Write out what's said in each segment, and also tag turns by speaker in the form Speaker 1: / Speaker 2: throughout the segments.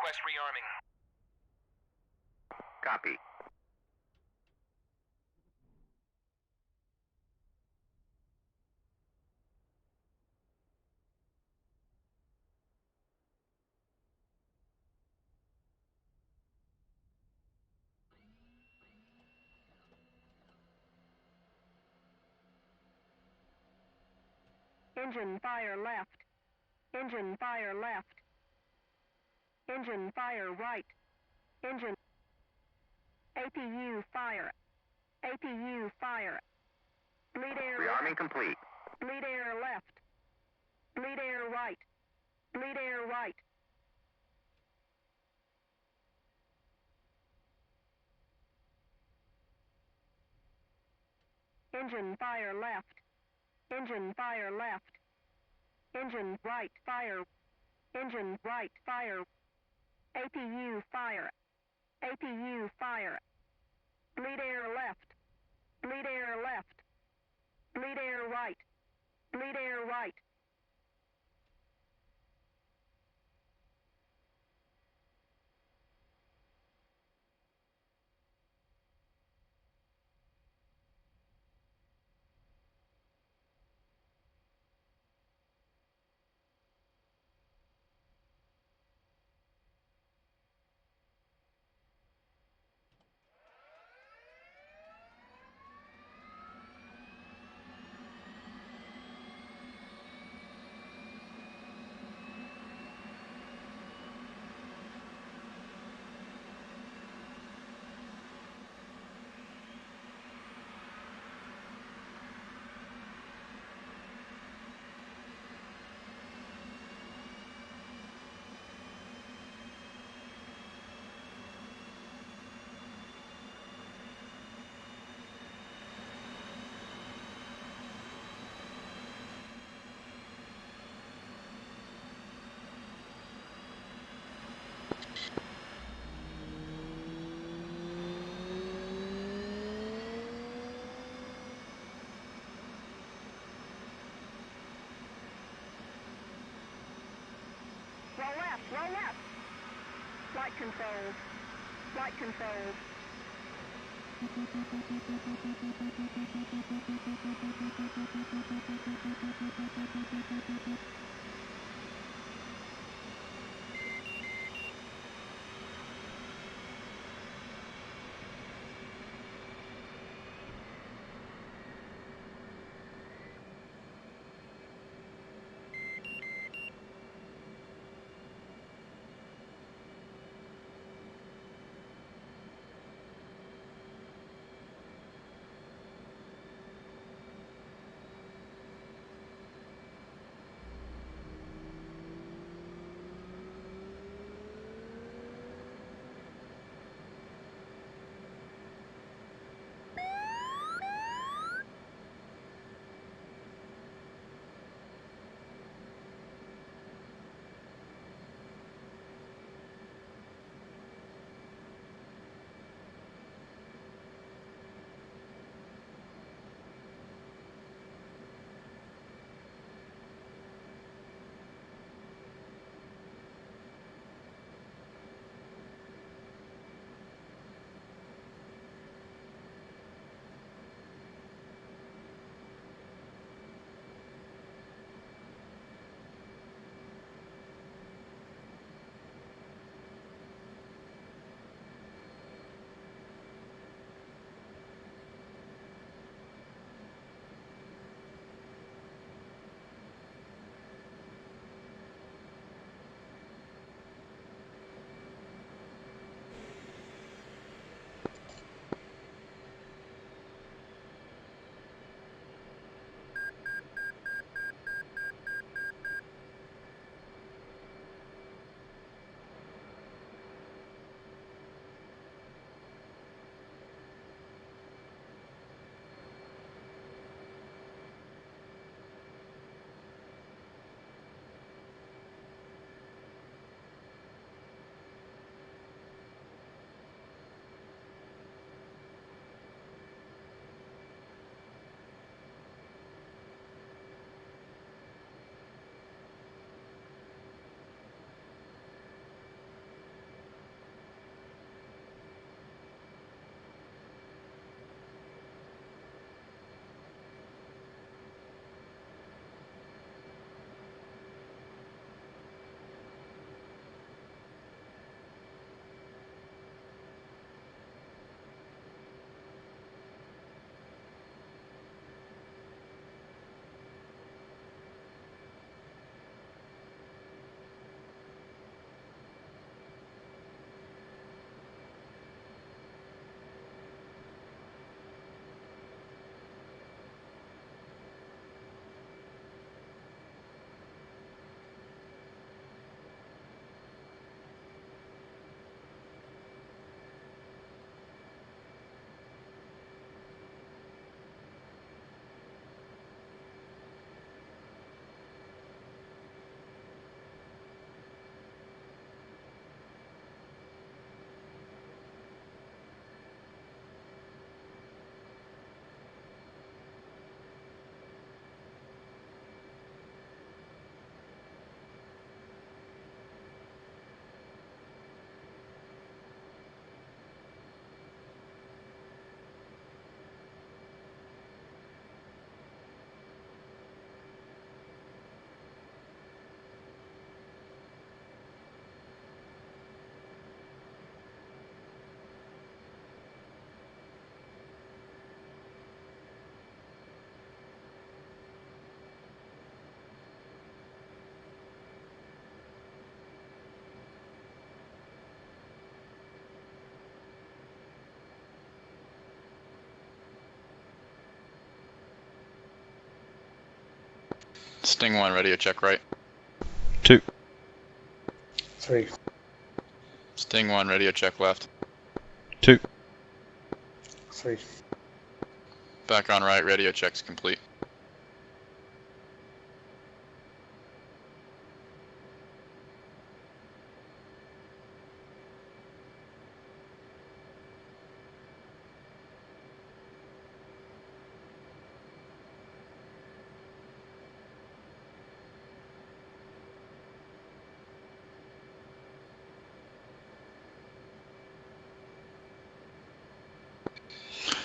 Speaker 1: Request rearming.
Speaker 2: Copy.
Speaker 3: Engine fire left. Engine fire left. Engine fire right. Engine. APU fire. APU fire. Bleed air
Speaker 2: Rearming
Speaker 3: left.
Speaker 2: complete.
Speaker 3: Bleed air left. Bleed air right. Bleed air right. Engine fire left. Engine fire left. Engine right fire. Engine right fire. APU fire. APU fire. Bleed air left. Bleed air left. Bleed air right. Bleed air right. Roll left, roll left. Flight controls. Flight controls.
Speaker 1: Sting 1, radio check right.
Speaker 2: 2.
Speaker 4: 3.
Speaker 1: Sting 1, radio check left.
Speaker 2: 2.
Speaker 4: 3.
Speaker 1: Back on right, radio check's complete.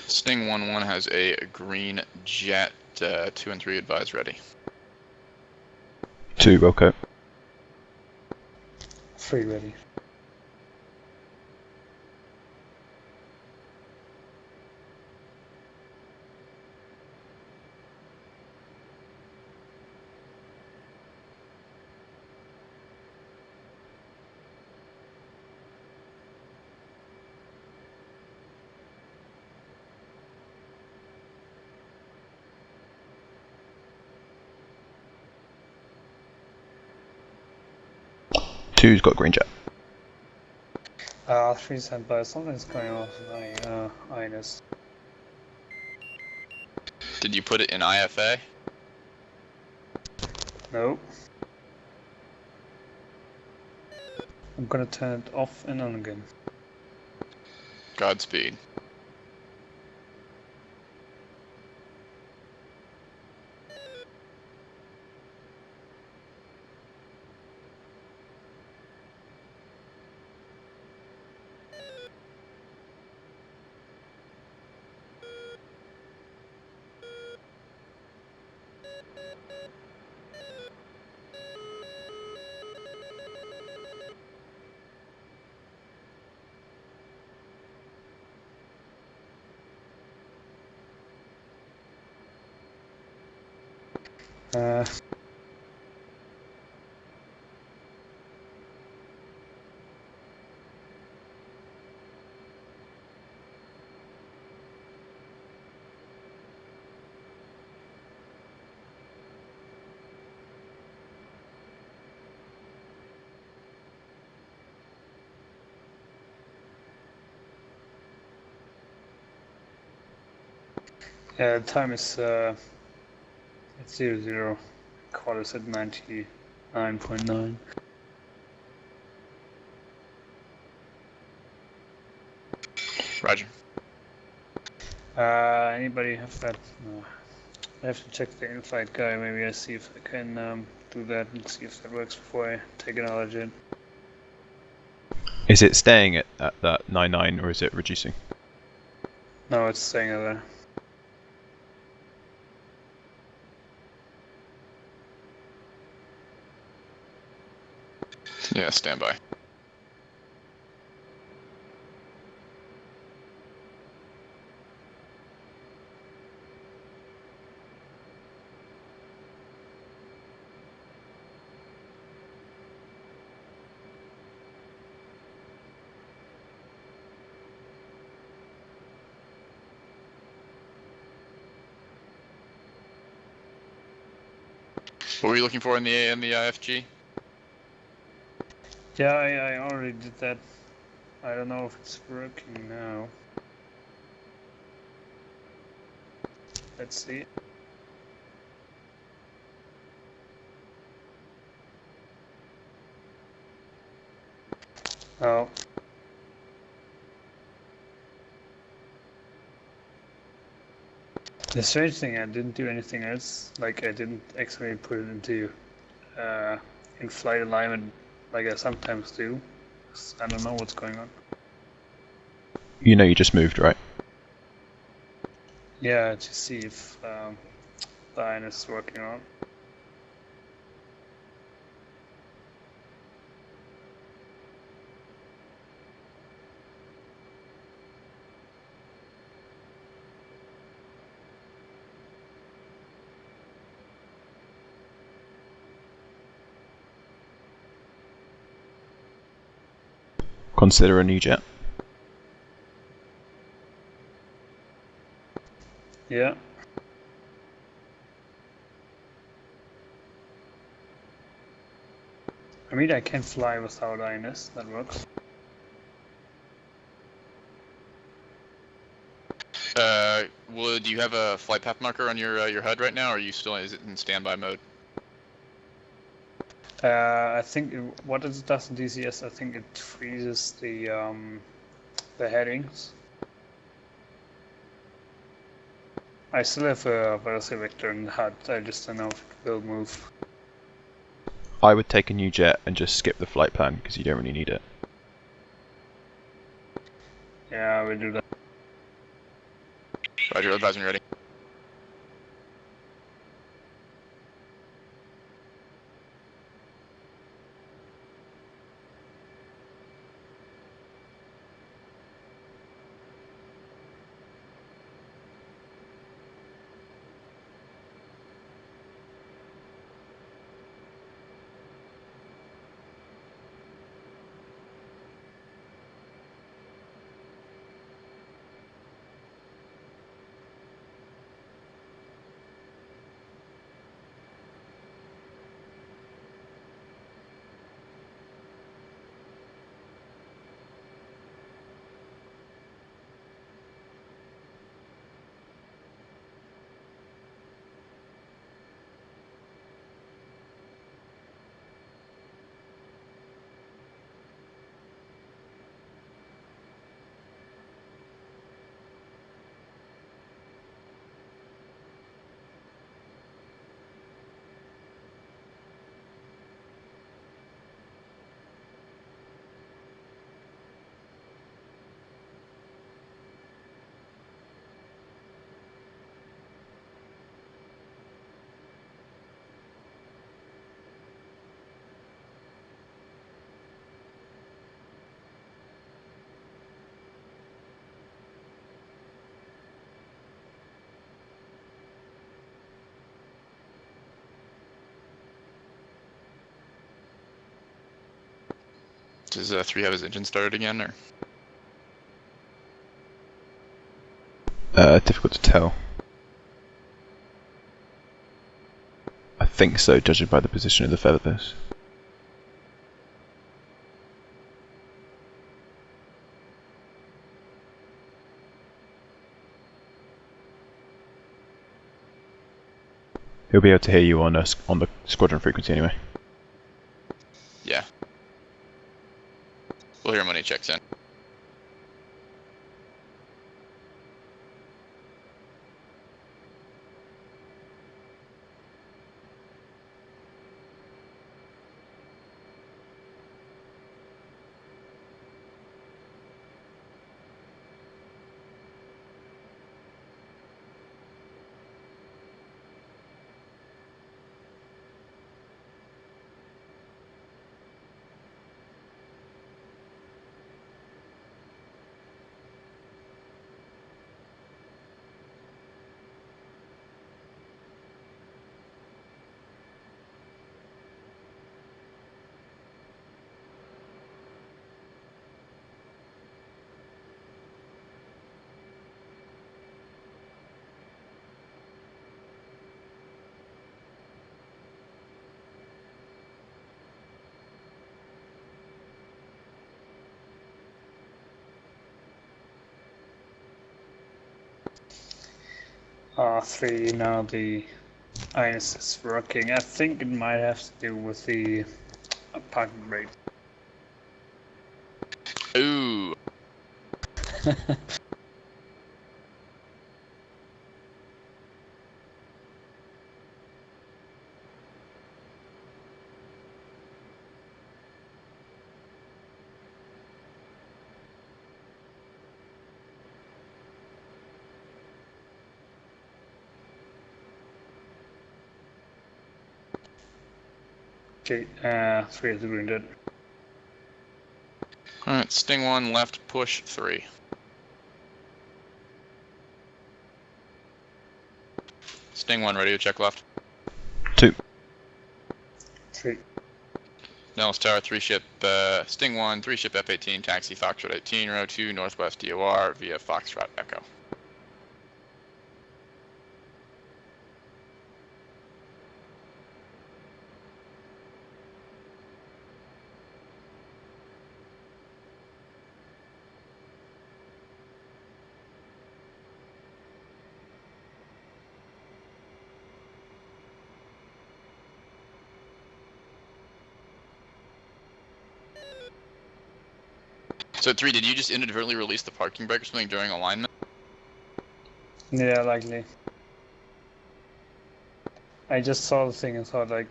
Speaker 1: Sting 1-1 has a green jet, 2 and 3 advise ready.
Speaker 2: 2, Wilco.
Speaker 4: 3 ready.
Speaker 2: Two's got green jet.
Speaker 4: 3 standby. Something's going on with my Onyx.
Speaker 1: Did you put it in IFA?
Speaker 4: No. I'm gonna turn it off and on again.
Speaker 1: Godspeed.
Speaker 4: Uh, yeah, the time is it's 00. Call is at 99.9.
Speaker 1: Roger.
Speaker 4: Anybody have that? No. I have to check the in-flight guy. Maybe I see if I can do that and see if that works before I take another jet.
Speaker 2: Is it staying at that 99 or is it reducing?
Speaker 4: No, it's staying there.
Speaker 1: Yeah, standby. What were you looking for in the IFG?
Speaker 4: Yeah, I already did that. I don't know if it's working now. Let's see. Oh. The strange thing, I didn't do anything else. Like, I didn't actually put it into in-flight alignment like I sometimes do. I don't know what's going on.
Speaker 2: You know you just moved, right?
Speaker 4: Yeah, to see if the INS is working on.
Speaker 2: Consider a new jet.
Speaker 4: Yeah. I mean, I can fly without INS, that works.
Speaker 1: Do you have a flight path marker on your HUD right now, or are you still, is it in standby mode?
Speaker 4: I think what it does in DCS, I think it freezes the headings. I still have a velocity vector in the HUD, I just don't know if it will move.
Speaker 2: I would take a new jet and just skip the flight plan because you don't really need it.
Speaker 4: Yeah, I will do that.
Speaker 1: Roger, advise me ready. Does 3 have his engine started again, or?
Speaker 2: Difficult to tell. I think so, judging by the position of the feathers. He'll be able to hear you on the squadron frequency anyway.
Speaker 1: Yeah. We'll hear him when he checks in.
Speaker 4: R3, now the INS is working. I think it might have to do with the parking rate.
Speaker 1: Ooh.
Speaker 4: Okay, 3 is wounded.
Speaker 1: Alright, Sting 1, left, push 3. Sting 1, ready to check left.
Speaker 2: 2.
Speaker 4: 3.
Speaker 1: Nellis Tower, 3 ship, Sting 1, 3 ship F-18, taxi Foxtrot 18, row 2, northwest DOR via Foxtrot Echo. So 3, did you just inadvertently release the parking brake or something during alignment?
Speaker 4: Yeah, likely. I just saw the thing and thought like,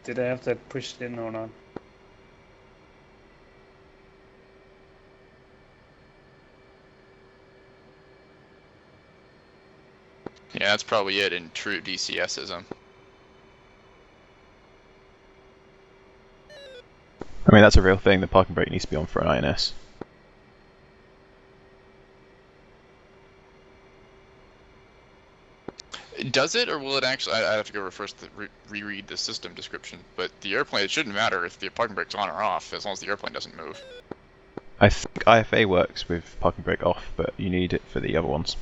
Speaker 4: did I have that pushed in or not?
Speaker 1: Yeah, that's probably it in true DCSism.
Speaker 2: I mean, that's a real thing. The parking brake needs to be on for an INS.
Speaker 1: Does it, or will it actually? I have to go reread the system description. But the airplane, it shouldn't matter if the parking brake's on or off, as long as the airplane doesn't move.
Speaker 2: I think IFA works with parking brake off, but you need it for the other ones.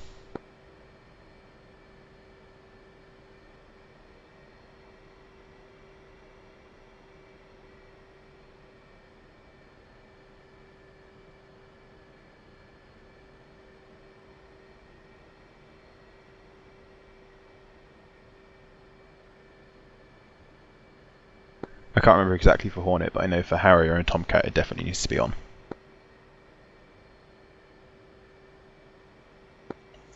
Speaker 2: I can't remember exactly for Hornet, but I know for Harrier and Tomcat it definitely needs to be on.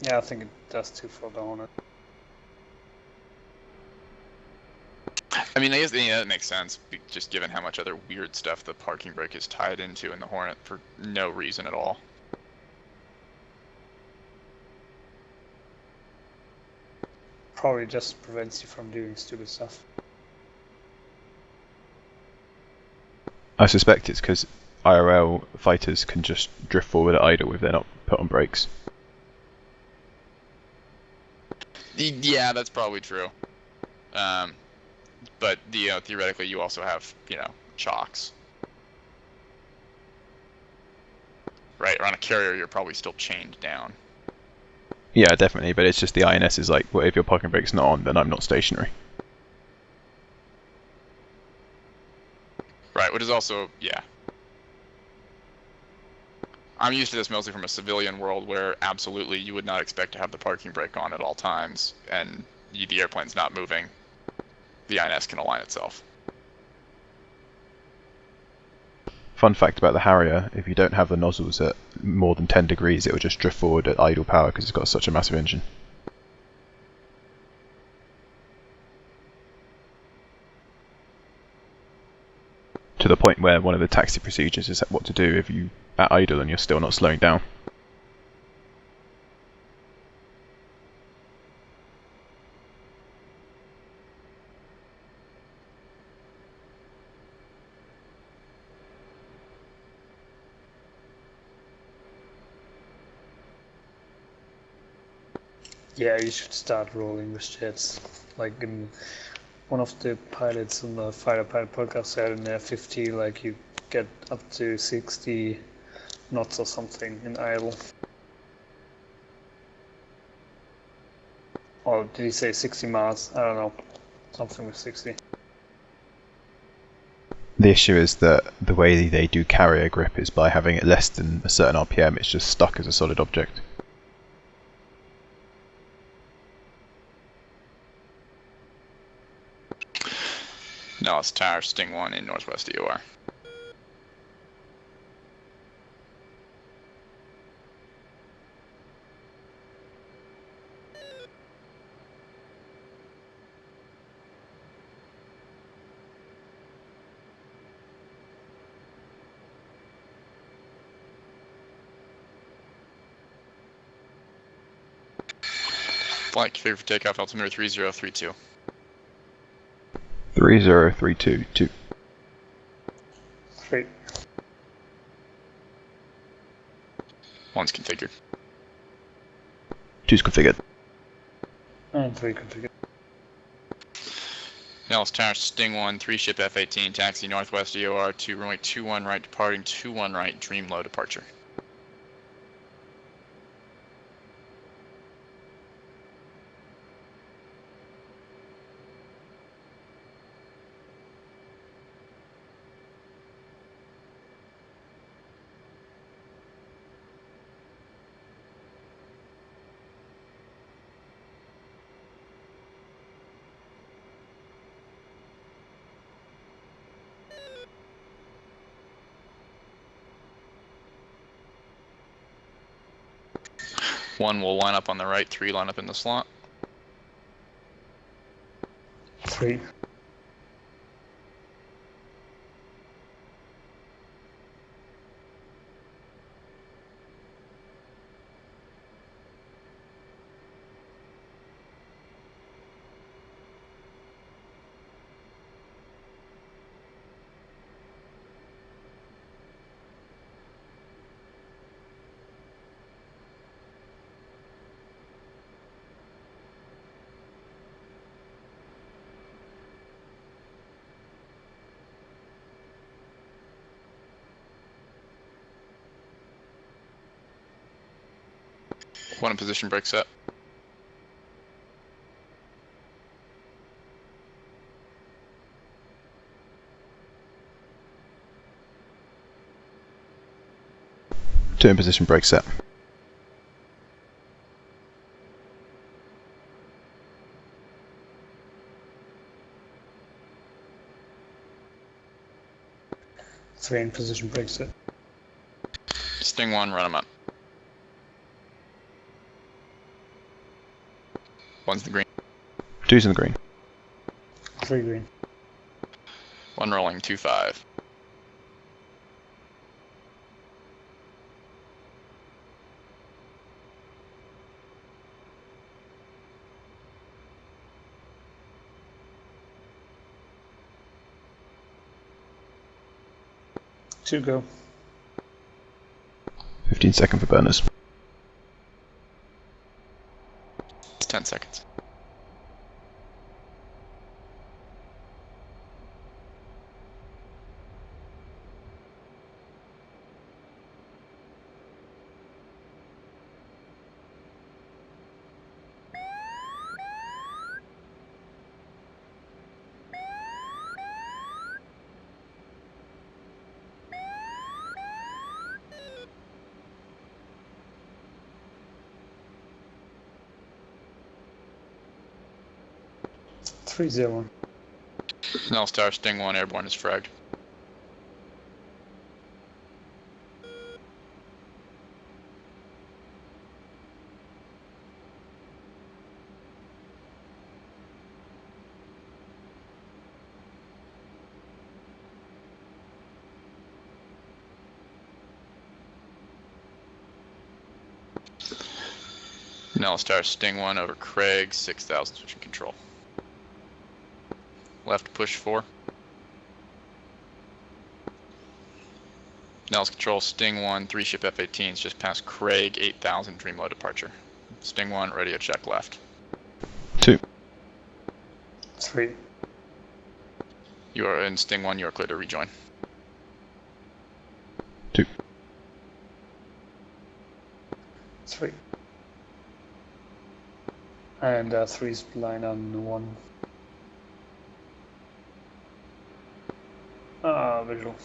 Speaker 4: Yeah, I think it does too for the Hornet.
Speaker 1: I mean, I guess that makes sense, just given how much other weird stuff the parking brake is tied into in the Hornet for no reason at all.
Speaker 4: Probably just prevents you from doing stupid stuff.
Speaker 2: I suspect it's because IRL fighters can just drift forward at idle if they're not put on brakes.
Speaker 1: Yeah, that's probably true. But theoretically, you also have chocks, right? Or on a carrier, you're probably still chained down.
Speaker 2: Yeah, definitely, but it's just the INS is like, well, if your parking brake's not on, then I'm not stationary.
Speaker 1: Right, which is also, yeah. I'm used to this mostly from a civilian world where absolutely you would not expect to have the parking brake on at all times, and the airplane's not moving. The INS can align itself.
Speaker 2: Fun fact about the Harrier, if you don't have the nozzles at more than 10 degrees, it will just drift forward at idle power because it's got such a massive engine. To the point where one of the taxi procedures is what to do if you at idle and you're still not slowing down.
Speaker 4: Yeah, you should start rolling with jets. Like in one of the pilots in the Fighter Pilot podcast said in their 50, like you get up to 60 knots or something in idle. Or did he say 60 miles? I don't know. Something with 60.
Speaker 2: The issue is that the way they do carrier grip is by having it less than a certain RPM, it's just stuck as a solid object.
Speaker 1: Dallas Tower, Sting 1 in Northwest DOR. Flight configured for takeoff, altimeter 3032.
Speaker 2: 30322.
Speaker 4: 3.
Speaker 1: 1's configured.
Speaker 2: 2's configured.
Speaker 3: And 3 configured.
Speaker 1: Dallas Tower, Sting 1, 3 ship F-18, taxi northwest EOR to runway 21 right, departing 21 right, dream low departure. 1 will line up on the right, 3 line up in the slot.
Speaker 4: 3.
Speaker 1: One in position, brake set.
Speaker 2: Two in position, brake set.
Speaker 4: Three in position, brake set.
Speaker 1: Sting 1, run him up. 1's the green.
Speaker 2: 2's in the green.
Speaker 4: 3 green.
Speaker 1: 1 rolling, 2-5.
Speaker 4: Two go.
Speaker 2: 15 seconds for burners.
Speaker 1: It's 10 seconds.
Speaker 4: Three 0.
Speaker 1: Null Star, Sting 1, airborne is fragged. Null Star, Sting 1 over Craig, 6,000 switching control. Left push 4. Nels control, Sting 1, 3 ship F-18s just past Craig, 8,000 Dreamlow departure. Sting 1, radio check left.
Speaker 2: 2.
Speaker 4: 3.
Speaker 1: You are in Sting 1, you are clear to rejoin.
Speaker 2: 2.
Speaker 4: 3. And 3's blind on 1. Visual.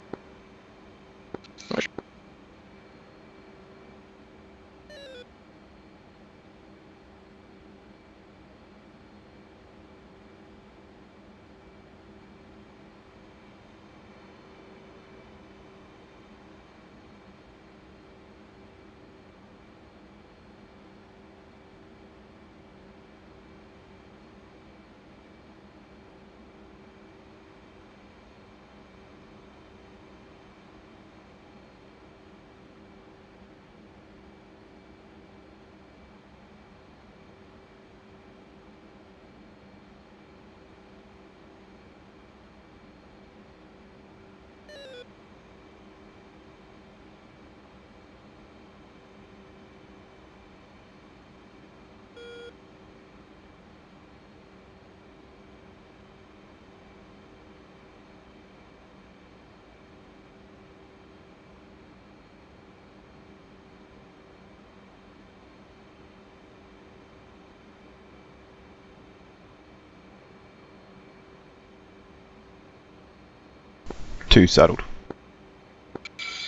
Speaker 2: Two saddled.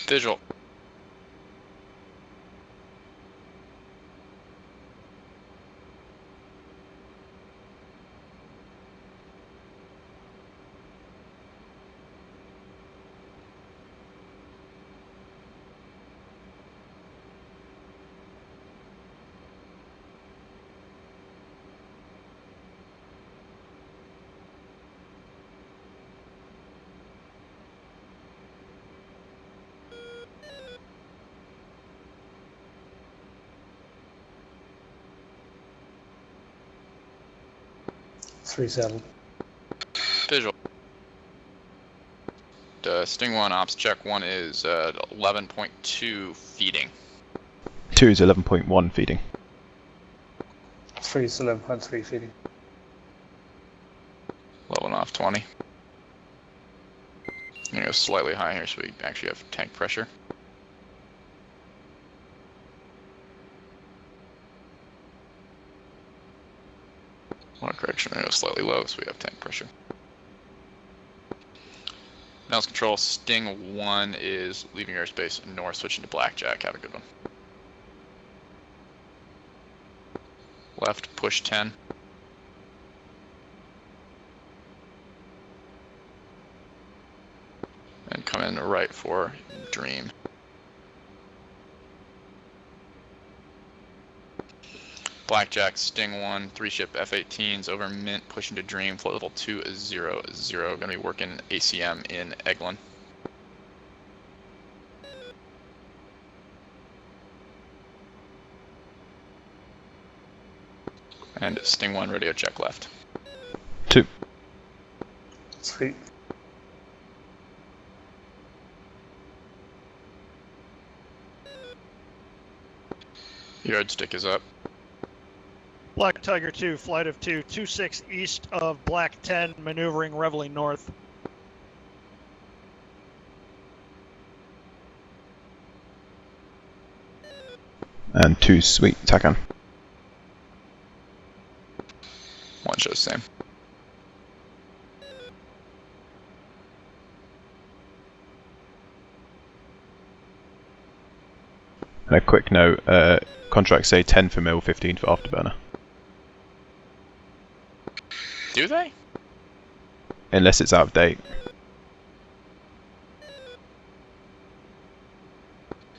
Speaker 1: Visual.
Speaker 4: 3-7.
Speaker 1: Visual. Sting 1, ops check 1 is 11.2 feeding.
Speaker 2: 2 is 11.1 feeding.
Speaker 4: 3 is 11.3 feeding.
Speaker 1: Leveling off 20. I'm gonna go slightly high here so we actually have tank pressure. One correction, I'm gonna go slightly low so we have tank pressure. Nels control, Sting 1 is leaving airspace north, switching to Blackjack. Have a good one. Left, push 10. And come in right for Dream. Blackjack, Sting 1, 3-ship F-18s over Mint, pushing to Dream, float level 200. Gonna be working ACM in Eglin. And Sting 1, radio check left.
Speaker 2: 2.
Speaker 4: 3.
Speaker 1: Yardstick is up.
Speaker 5: Black Tiger 2, flight of 2, 26 east of Black 10, maneuvering Reveille north.
Speaker 2: And 2 sweet, Takan.
Speaker 1: 1 shows same.
Speaker 2: And a quick note, contracts say 10 for mill, 15 for afterburner.
Speaker 1: Do they?
Speaker 2: Unless it's out of date.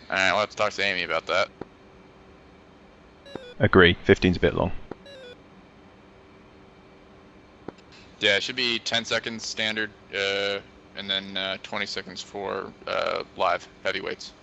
Speaker 1: Alright, we'll have to talk to Amy about that.
Speaker 2: Agree, 15's a bit long.
Speaker 1: Yeah, it should be 10 seconds standard, and then 20 seconds for live heavyweights.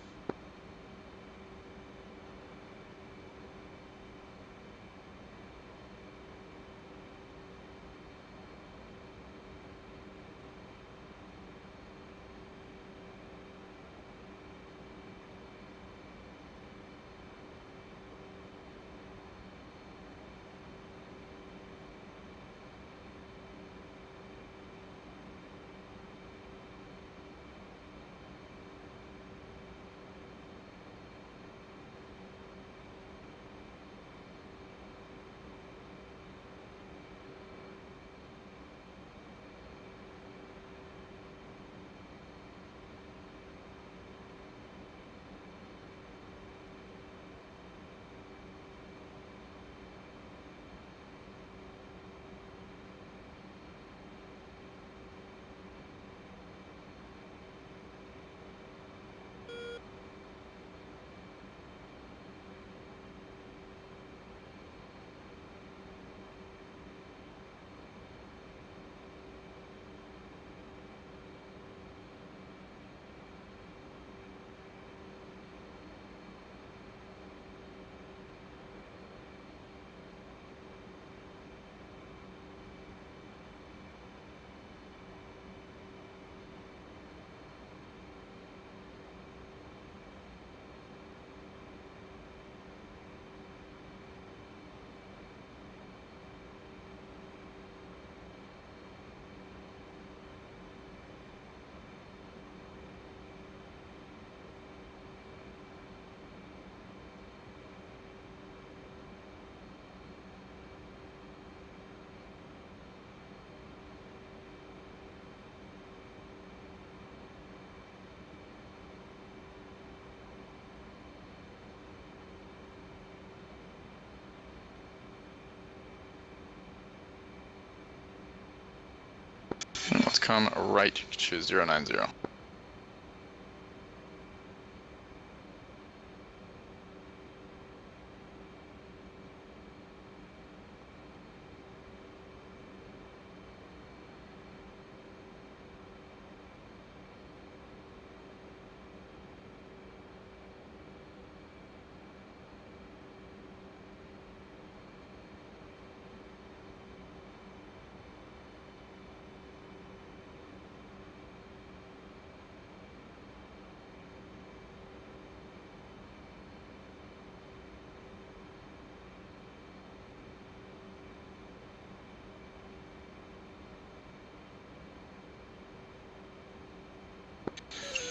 Speaker 1: And let's come right to 090.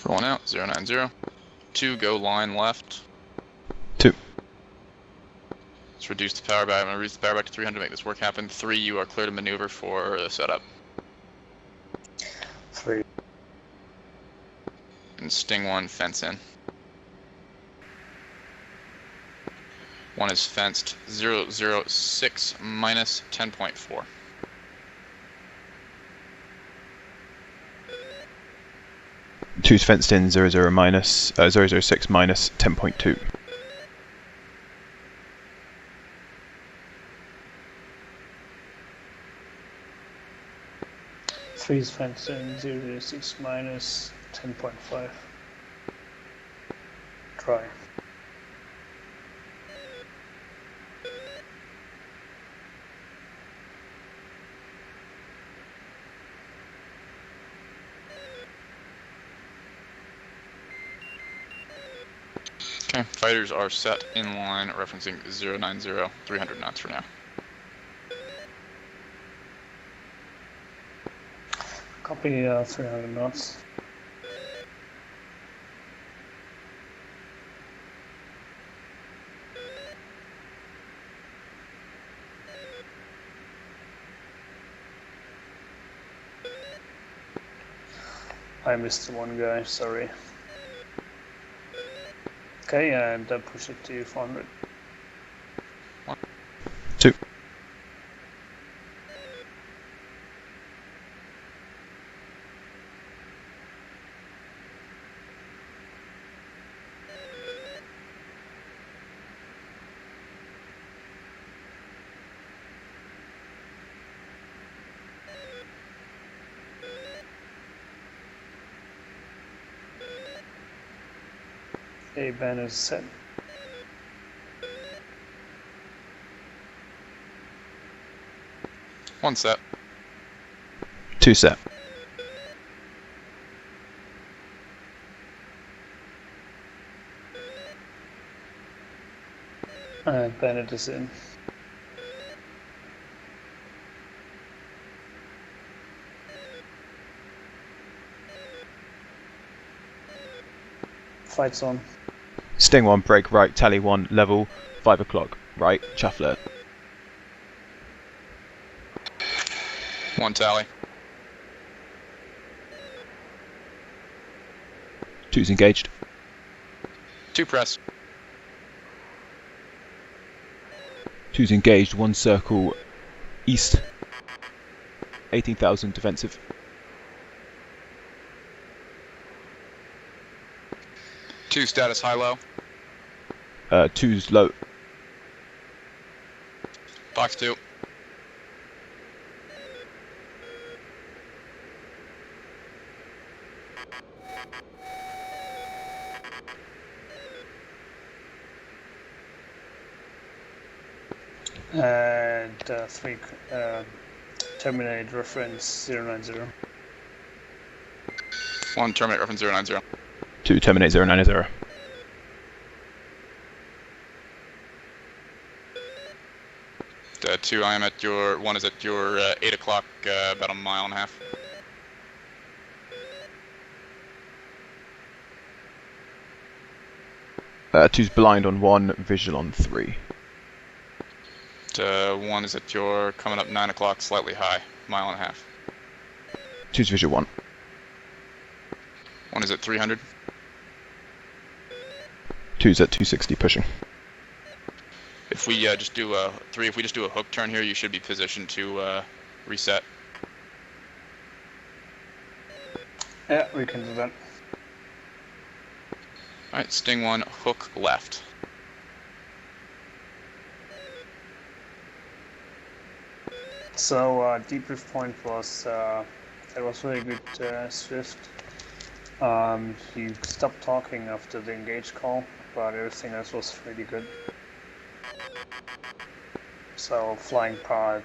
Speaker 1: Rolling out, 090. 2, go line left.
Speaker 2: 2.
Speaker 1: Let's reduce the power back. I'm going to reduce the power back to 300 to make this work happen. 3, you are clear to maneuver for the setup.
Speaker 4: 3.
Speaker 1: And Sting 1, fence in. 1 is fenced, 006 minus 10.4.
Speaker 2: Two's fenced in, 006 minus 10.2.
Speaker 4: Three's fenced in, 006 minus 10.5. Try.
Speaker 1: Okay, fighters are set in line, referencing 090, 300 knots for now.
Speaker 4: Copy 300 knots. I missed one guy, sorry. Okay, and push it to 400.
Speaker 2: 2.
Speaker 4: A ban is set.
Speaker 1: One set.
Speaker 2: 2 set.
Speaker 4: And Bandit is in. Fights on.
Speaker 2: Sting 1, break right, tally 1, level, 5 o'clock, right, Chaffler.
Speaker 1: 1 tally.
Speaker 2: 2's engaged.
Speaker 1: 2 press.
Speaker 2: 2's engaged, 1 circle, east, 18,000 defensive.
Speaker 1: 2 status high-low.
Speaker 2: 2's low.
Speaker 1: Box 2.
Speaker 4: And 3 terminate reference 090.
Speaker 1: 1 terminate reference 090.
Speaker 2: 2 terminate 090.
Speaker 1: The 2, I am at your, 1 is at your 8 o'clock, about a mile and a half.
Speaker 2: Two's blind on 1, visual on 3.
Speaker 1: 1 is at your, coming up 9 o'clock, slightly high, mile and a half.
Speaker 2: 2's visual 1.
Speaker 1: 1 is at 300.
Speaker 2: 2's at 260 pushing.
Speaker 1: If we just do a 3, if we just do a hook turn here, you should be positioned to reset.
Speaker 4: Yeah, we can do that.
Speaker 1: Alright, Sting 1, hook left.
Speaker 4: So debrief point was it was very good, Swift. You stopped talking after the engage call, but everything else was really good. So flying part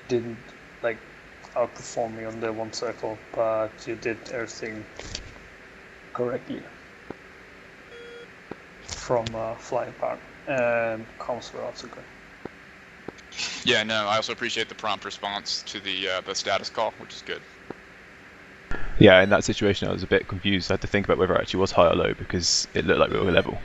Speaker 4: didn't like outperform me on the 1 circle, but you did everything correctly from flying part, and comms were also good.
Speaker 1: Yeah, no, I also appreciate the prompt response to the status call, which is good.
Speaker 2: Yeah, in that situation I was a bit confused. I had to think about whether it actually was high or low because it looked like we were level.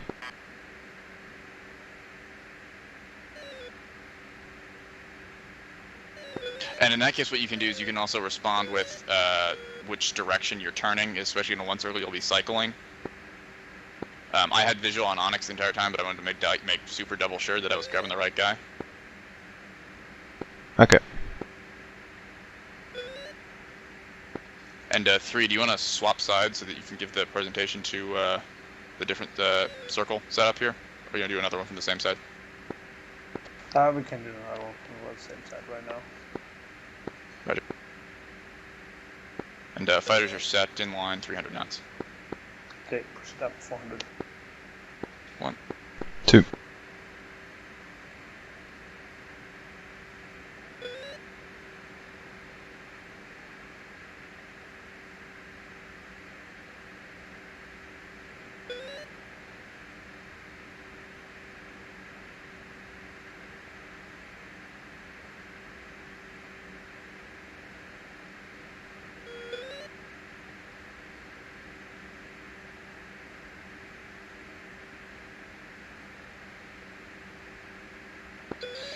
Speaker 1: And in that case, what you can do is you can also respond with which direction you're turning, especially in a one circle you'll be cycling. I had visual on Onyx the entire time, but I wanted to make super double sure that I was grabbing the right guy.
Speaker 2: Okay.
Speaker 1: And 3, do you want to swap sides so that you can give the presentation to the different circle setup here? Or are you going to do another one from the same side?
Speaker 4: We can do another one from the same side right now.
Speaker 1: Ready. And fighters are set in line 300 knots.
Speaker 4: Okay, push it up 400.
Speaker 1: 1.
Speaker 2: 2.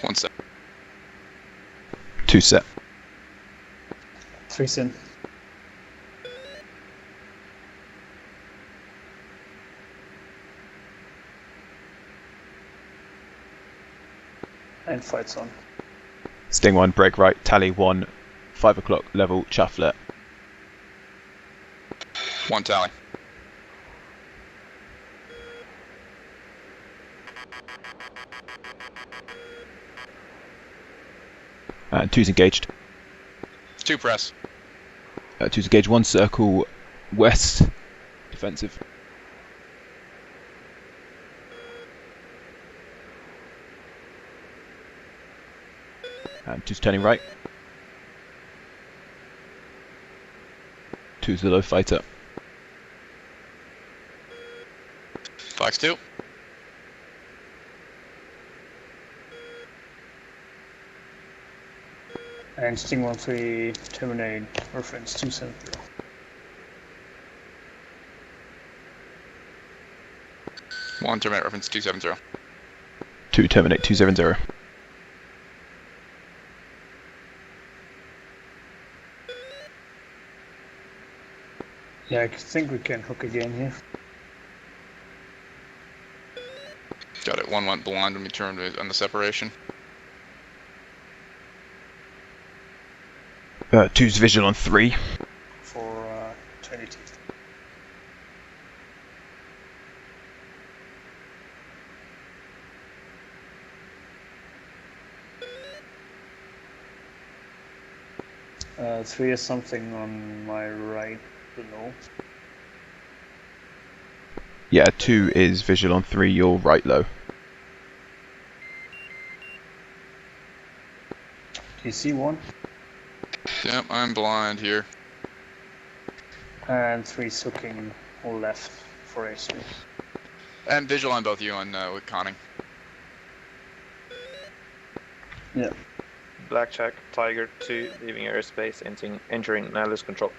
Speaker 1: One set.
Speaker 2: 2 set.
Speaker 4: 3 sin. And fights on.
Speaker 2: Sting 1, break right, tally 1, 5 o'clock, level, chafflet.
Speaker 1: 1 tally.
Speaker 2: And 2's engaged.
Speaker 1: 2 press.
Speaker 2: 2's engaged, 1 circle, west, defensive. And 2's turning right. 2's the low fighter.
Speaker 1: Fox 2.
Speaker 4: And Sting 1-3, terminate, reference 270.
Speaker 1: One terminate reference 270.
Speaker 2: 2 terminate 270.
Speaker 4: Yeah, I think we can hook again here.
Speaker 1: Got it. 1 went blind when we turned on the separation.
Speaker 2: 2's visual on 3.
Speaker 4: For Trinity. Three is something on my right below.
Speaker 2: Yeah, 2 is visual on 3, you're right low.
Speaker 4: Do you see one?
Speaker 1: Yep, I'm blind here.
Speaker 4: And 3's hooking left for AC.
Speaker 1: And visual on both you and with conning.
Speaker 4: Yeah.
Speaker 6: Blackjack, Tiger 2, leaving airspace, entering Nihilus control.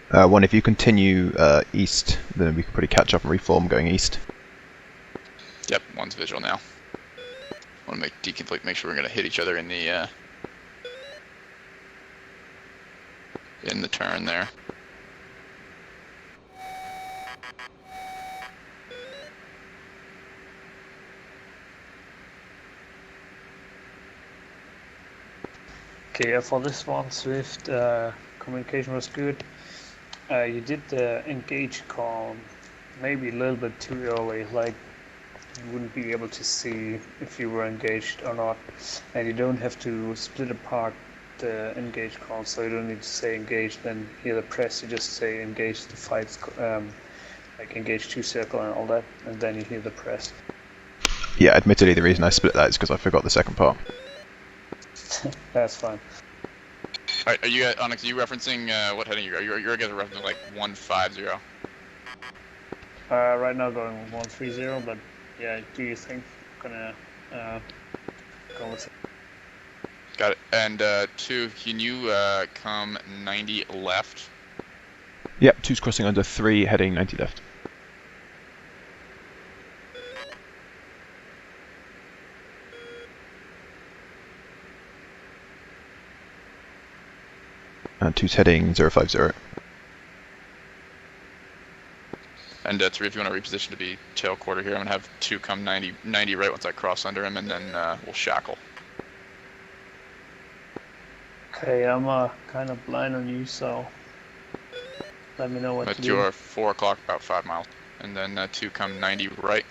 Speaker 2: One, if you continue east, then we can probably catch up and reform going east.
Speaker 1: Yep, 1's visual now. Want to make decomplete, make sure we're gonna hit each other in the turn there.
Speaker 4: Okay, for this one, Swift, communication was good. You did the engage call maybe a little bit too early, like you wouldn't be able to see if you were engaged or not. And you don't have to split apart the engage call, so you don't need to say engage, then hear the press, you just say engage the fights, like engage 2 circle and all that, and then you hear the press.
Speaker 2: Yeah, admittedly the reason I split that is because I forgot the second part.
Speaker 4: That's fine.
Speaker 1: Alright, are you Onyx? Are you referencing what heading you're guys are referencing like 150?
Speaker 4: Right now going 130, but yeah, do you think gonna conversation.
Speaker 1: Got it. And 2, can you come 90 left?
Speaker 2: Yep, 2's crossing under 3, heading 90 left. And 2's heading 050.
Speaker 1: And 3, if you want to reposition to be tail quarter here, I'm gonna have 2 come 90 right once I cross under him, and then we'll shackle.
Speaker 4: Okay, I'm kind of blind on you, so let me know what to
Speaker 1: At
Speaker 4: do.
Speaker 1: your 4 o'clock, about 5 miles, and then 2 come 90 right.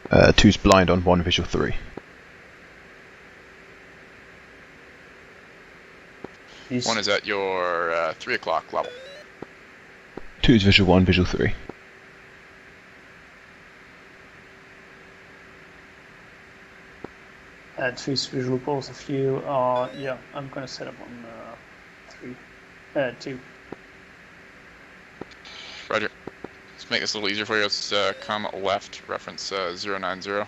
Speaker 2: 2's blind on 1, visual 3.
Speaker 4: East.
Speaker 1: 1 is at your 3 o'clock level.
Speaker 2: 2's visual 1, visual 3.
Speaker 4: Three's visual, both of you. Yeah, I'm gonna set up on 2.
Speaker 1: Roger. Let's make this a little easier for you. Let's come left, reference 090.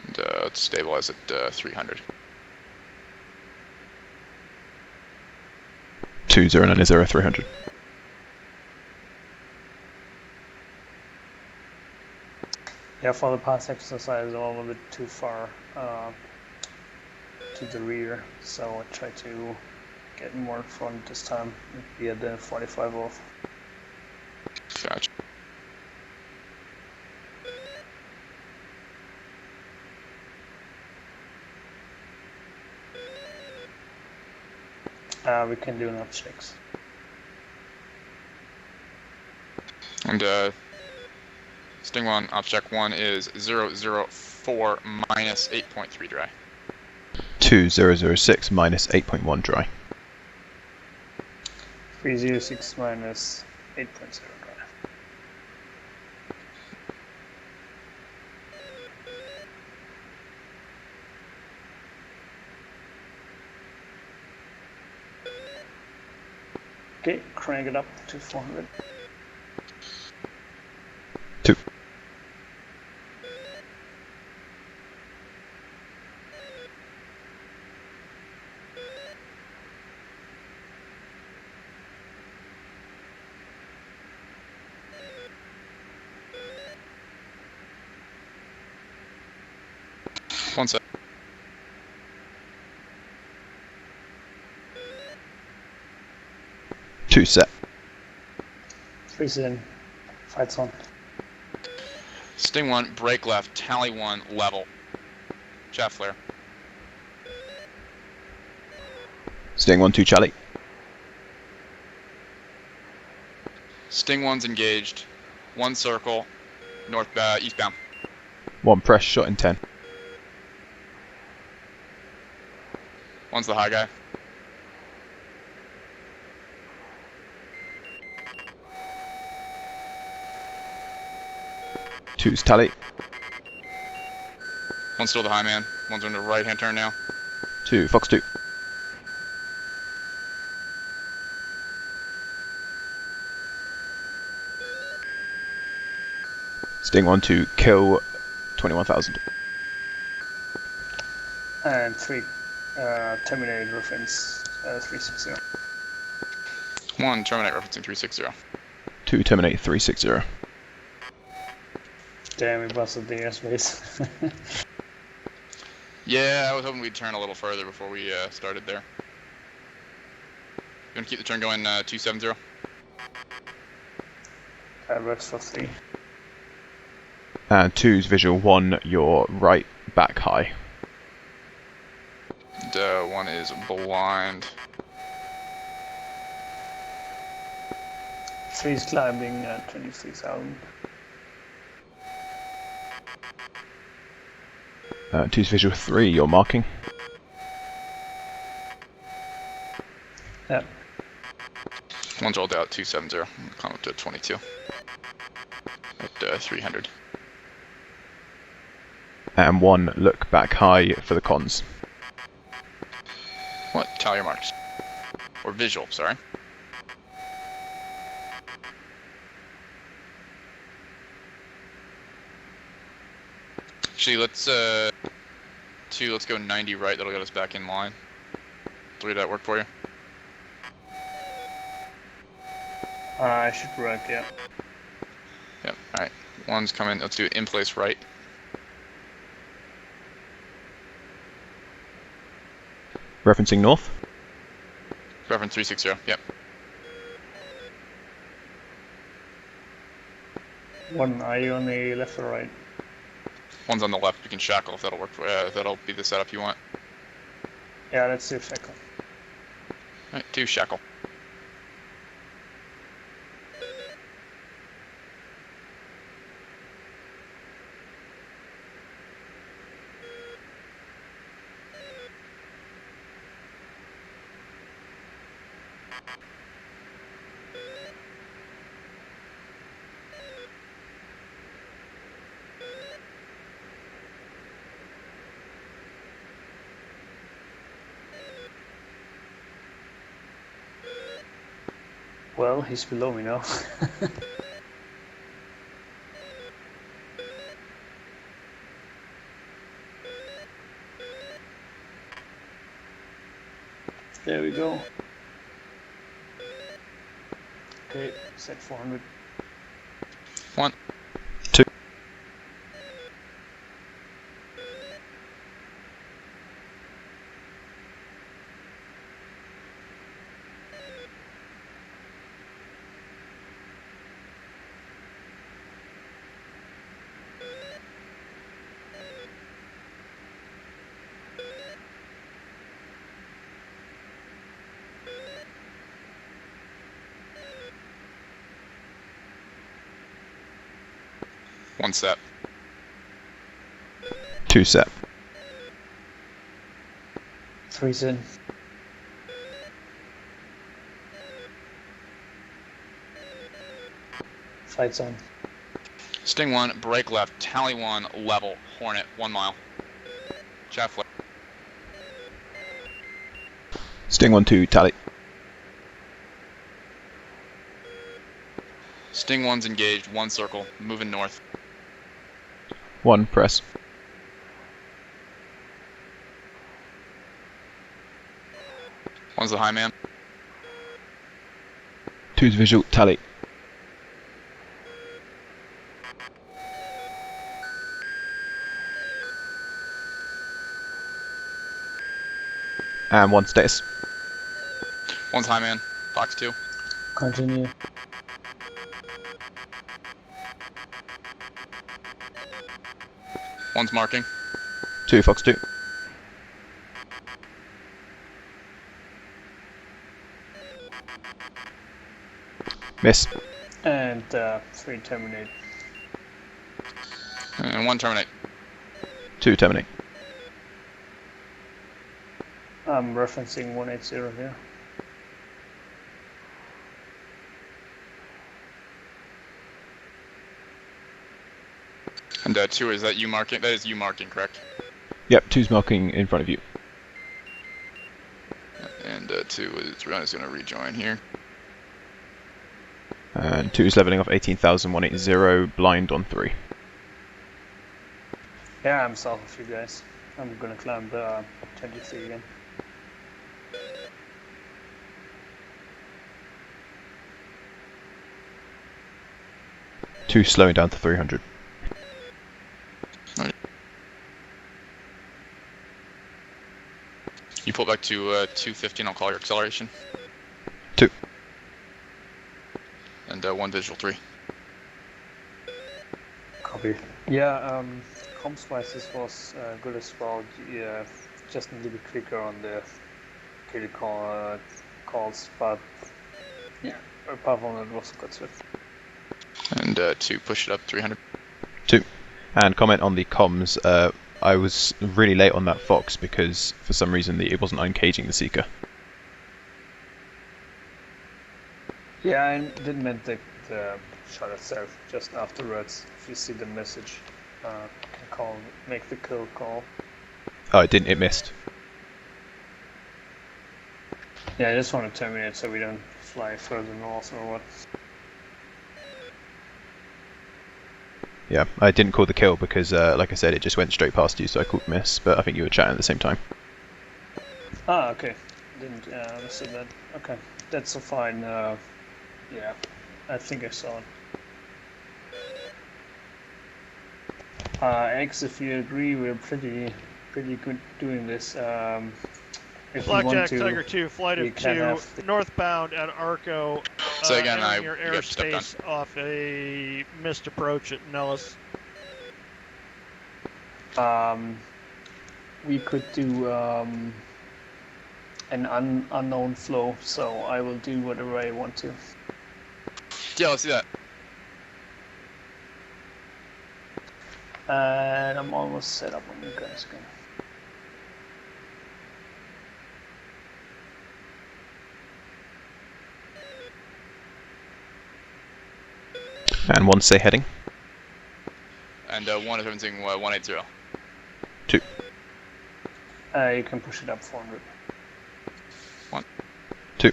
Speaker 1: And let's stabilize at 300.
Speaker 2: 2090 300.
Speaker 4: Yeah, for the past exercise, I'm a little bit too far to the rear, so I try to get more in front this time. Be at the 45 off.
Speaker 1: Gotcha.
Speaker 4: We can do enough checks.
Speaker 1: And Sting 1, object 1 is 004 minus 8.3 dry.
Speaker 2: 2006 minus 8.1 dry.
Speaker 4: 306 minus 8.0 dry. Okay, crank it up to 400.
Speaker 2: 2.
Speaker 1: One sec.
Speaker 2: 2 set.
Speaker 4: 3's in. Fight's on.
Speaker 1: Sting 1, brake left, tally 1, level. Chaff flare.
Speaker 2: Sting 1, 2 Charlie.
Speaker 1: Sting 1's engaged. 1 circle, north, eastbound.
Speaker 2: 1 press, shot in 10.
Speaker 1: 1's the high guy.
Speaker 2: Two's tally.
Speaker 1: 1's still the high man. 1's on the right hand turn now.
Speaker 2: 2 Fox 2. Sting 1 to kill 21,000.
Speaker 4: And 3 terminated reference 360.
Speaker 1: 1, terminate referencing 360.
Speaker 2: 2 terminate 360.
Speaker 4: Damn, we busted the airspace.
Speaker 1: Yeah, I was hoping we'd turn a little further before we started there. You want to keep the turn going 270?
Speaker 4: That works for 3.
Speaker 2: And 2's visual 1, your right back high.
Speaker 1: And 1 is blind.
Speaker 4: 3's climbing at 23,000.
Speaker 2: 2's visual 3, you're marking.
Speaker 4: Yep.
Speaker 1: 1's rolled out 270. Climb up to 22. At 300.
Speaker 2: And 1 look back high for the cons.
Speaker 1: What? Tally your marks. Or visual, sorry. Actually, let's 2. Let's go 90 right. That'll get us back in line. 3, that work for you?
Speaker 4: I should work, yeah.
Speaker 1: Yep. All right. 1's coming. Let's do it in place right.
Speaker 2: Referencing north.
Speaker 1: Reference 360. Yep.
Speaker 4: 1, are you on the left or right?
Speaker 1: 1's on the left. We can shackle if that'll work for. If that'll be the setup you want.
Speaker 4: Yeah, let's do shackle.
Speaker 1: All right. 2, shackle.
Speaker 4: Well, he's below me now. There we go. Okay, set 400.
Speaker 1: 1.
Speaker 2: 2.
Speaker 1: One set.
Speaker 2: 2 set.
Speaker 4: 3's in. Fight's on.
Speaker 1: Sting 1, break left, tally 1, level, Hornet, 1 mile. Chaff flare.
Speaker 2: Sting 1-2 tally.
Speaker 1: Sting 1's engaged, 1 circle, moving north.
Speaker 2: 1 press.
Speaker 1: One's the high man.
Speaker 2: 2's visual tally. And 1 status.
Speaker 1: One's high man. Fox 2.
Speaker 4: Continue.
Speaker 1: One's marking.
Speaker 2: 2 Fox 2. Miss.
Speaker 4: And 3 terminate.
Speaker 1: And 1 terminate.
Speaker 2: 2 terminate.
Speaker 4: I'm referencing 180 here.
Speaker 1: And 2, is that you marking? That is you marking, correct?
Speaker 2: Yep, 2's marking in front of you.
Speaker 1: And 2 is going to rejoin here.
Speaker 2: And 2 is leveling off 18,180, blind on 3.
Speaker 4: Yeah, I'm south of you guys. I'm gonna climb the 23 again.
Speaker 2: Two slowing down to 300.
Speaker 1: You pull back to 250 and I'll call your acceleration.
Speaker 2: 2.
Speaker 1: And 1 visual 3.
Speaker 4: Copy. Yeah, comms-wise this was good as well. Yeah, just a little bit quicker on the kill calls, but yeah, apart from that it was good stuff.
Speaker 1: And 2, push it up 300.
Speaker 2: 2. And comment on the comms. I was really late on that Fox because for some reason it wasn't uncaging the Seeker.
Speaker 4: Yeah, I didn't mean the shot itself, just afterwards. If you see the message, make the kill call.
Speaker 2: Oh, it didn't, it missed.
Speaker 4: Yeah, I just want to terminate so we don't fly further north or what.
Speaker 2: Yeah, I didn't call the kill because, like I said, it just went straight past you, so I called miss. But I think you were chatting at the same time.
Speaker 4: Ah, okay. Didn't understand that. Okay, that's a fine. Yeah, I think I saw it. X, if you agree, we're pretty good doing this. If you want
Speaker 5: Blackjack
Speaker 4: to,
Speaker 5: Tiger 2, flight
Speaker 4: we
Speaker 5: of
Speaker 4: can
Speaker 5: 2,
Speaker 4: have the-
Speaker 5: northbound at Arco.
Speaker 1: So again,
Speaker 5: entering your
Speaker 1: you got stepped on.
Speaker 5: airspace off a missed approach at Nellis.
Speaker 4: we could do an unknown flow, so I will do whatever I want to.
Speaker 1: Yeah, let's do that.
Speaker 4: And I'm almost set up on you guys again.
Speaker 2: And 1 say heading.
Speaker 1: And 1 is referencing 180.
Speaker 2: 2.
Speaker 4: You can push it up 400.
Speaker 1: 1.
Speaker 2: 2.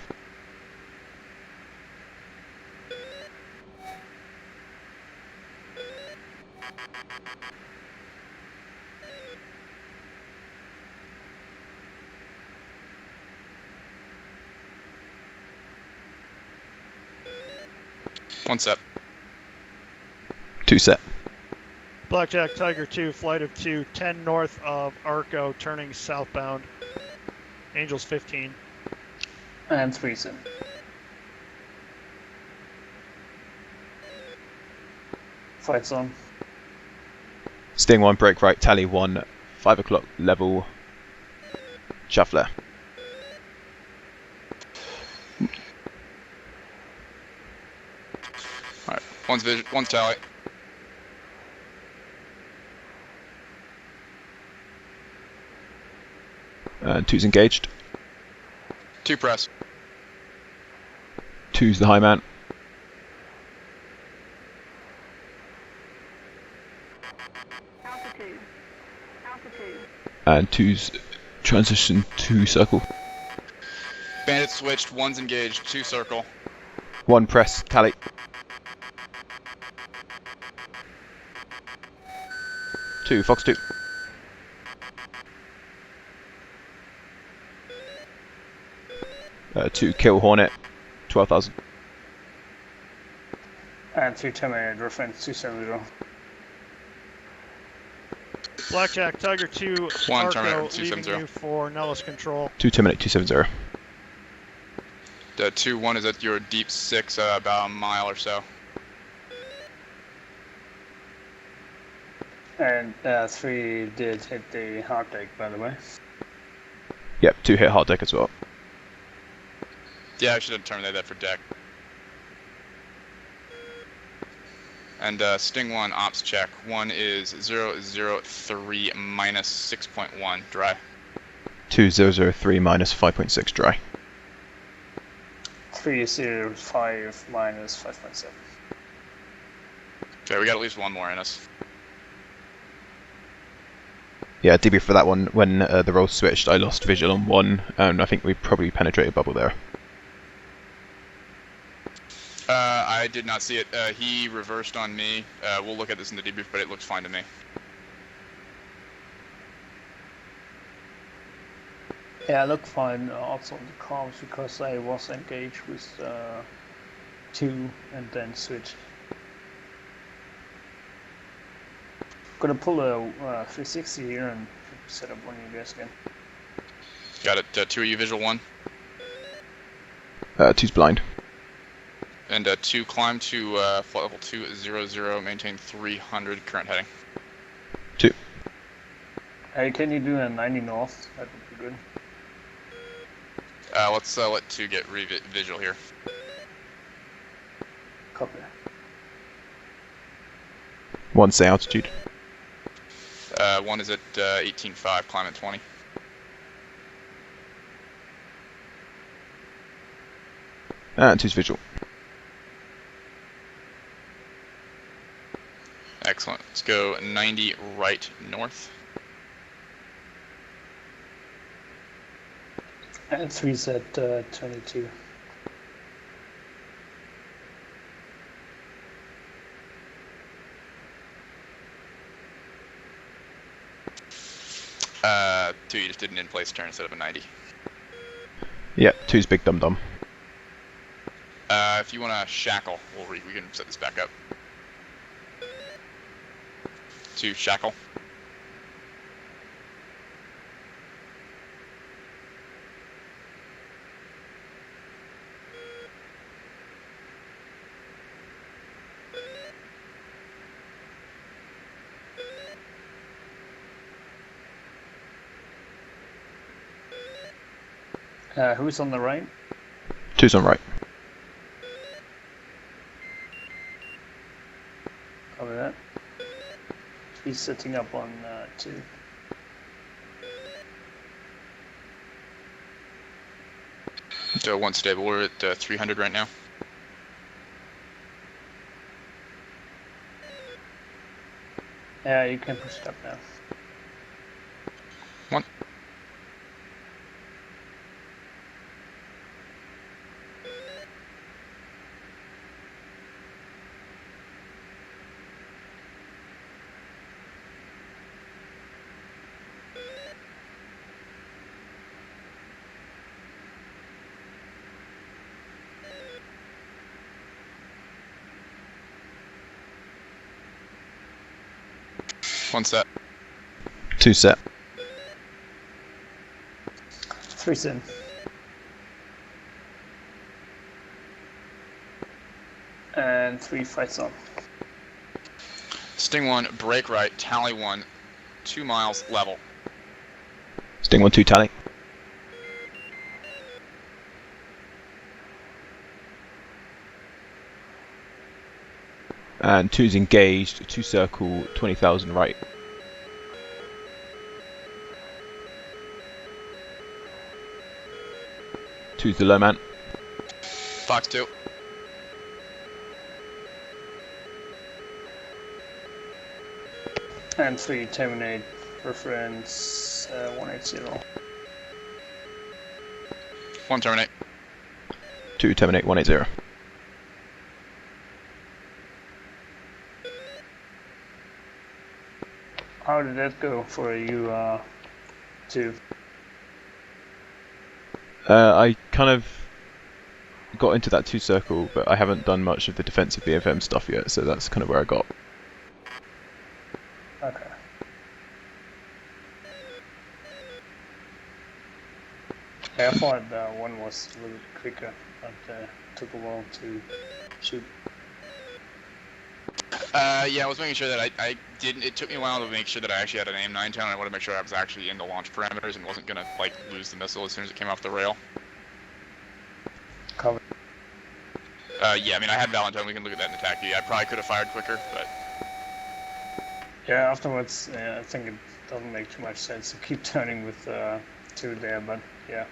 Speaker 1: One set.
Speaker 2: 2 set.
Speaker 5: Blackjack Tiger 2, flight of 2, 10 north of Arco, turning southbound. Angels 15.
Speaker 4: And 3 set. Fight zone.
Speaker 2: Sting 1, break right, tally 1, 5 o'clock level, shuffler.
Speaker 1: Alright, one's tally.
Speaker 2: And 2's engaged.
Speaker 1: 2 press.
Speaker 2: 2's the high man.
Speaker 3: Altitude. Altitude.
Speaker 2: And 2's transition to circle.
Speaker 1: Bandit switched, 1's engaged, 2 circle.
Speaker 2: 1 press, tally. 2, Fox 2. Two kill Hornet, 12,000.
Speaker 4: And 3 terminated, reference 270.
Speaker 5: Blackjack Tiger 2,
Speaker 1: One
Speaker 5: Arco,
Speaker 1: terminator,
Speaker 5: leaving
Speaker 1: 270.
Speaker 5: you for Nellis control.
Speaker 2: 2 terminate, 270.
Speaker 1: 2-1 is at your deep 6, about a mile or so.
Speaker 4: And 3 did hit the hard deck, by the way.
Speaker 2: Yep, 2 hit hard deck as well.
Speaker 1: Yeah, I should have terminated that for deck. And Sting 1 ops check. 1 is 003 minus 6.1 dry.
Speaker 2: 2003 minus 5.6 dry.
Speaker 4: 305 minus 5.7.
Speaker 1: Okay, we got at least 1 more in us.
Speaker 2: Yeah, DB for that one. When the roll switched, I lost visual on 1, and I think we probably penetrated bubble there.
Speaker 1: I did not see it. He reversed on me. We'll look at this in the debrief, but it looks fine to me.
Speaker 4: Yeah, look fine also on the comms because I was engaged with 2 and then switched. Gonna pull a 360 here and set up one of you guys again.
Speaker 1: Got it. 2 of you visual 1.
Speaker 2: 2's blind.
Speaker 1: And 2 climb to flight level 200, maintain 300 current heading.
Speaker 2: 2.
Speaker 4: Hey, can you do a 90 north? That would be good.
Speaker 1: Let's let 2 get visual here.
Speaker 4: Copy.
Speaker 2: 1 say altitude.
Speaker 1: 1 is at 18.5, climb at 20.
Speaker 2: And 2's visual.
Speaker 1: Excellent. Let's go 90 right north.
Speaker 4: And 3's at 22.
Speaker 1: 2, you just did an in-place turn instead of a 90.
Speaker 2: Yeah, 2's big dum dum.
Speaker 1: If you want to shackle, we can set this back up. 2, shackle.
Speaker 4: Who's on the right?
Speaker 2: 2's on right.
Speaker 4: Over that. He's setting up on 2.
Speaker 1: So 1 stable, we're at 300 right now.
Speaker 4: Yeah, you can push it up now.
Speaker 1: 1. One set.
Speaker 2: 2 set.
Speaker 4: 3's in. And 3 fights on.
Speaker 1: Sting 1, break right, tally 1, 2 miles, level.
Speaker 2: Sting 1, 2 tally. And 2's engaged, 2 circle, 20,000 right. 2's the low man.
Speaker 1: Fox 2.
Speaker 4: And 3 terminate reference 180.
Speaker 1: 1 terminate.
Speaker 2: 2 terminate 180.
Speaker 4: How did that go for you 2?
Speaker 2: I kind of got into that 2 circle, but I haven't done much of the defensive BFM stuff yet, so that's kind of where I got.
Speaker 4: Okay. Yeah, I thought 1 was a little bit quicker, but took a while to shoot.
Speaker 1: Yeah, I was making sure that I didn't. It took me a while to make sure that I actually had an aim 9 10. I wanted to make sure I was actually in the launch parameters and wasn't gonna like lose the missile as soon as it came off the rail.
Speaker 4: Cover.
Speaker 1: Yeah, I mean I had Valentine. We can look at that in attack. I probably could have fired quicker, but
Speaker 4: Yeah, afterwards, I think it doesn't make too much sense to keep turning with 2 there, but yeah.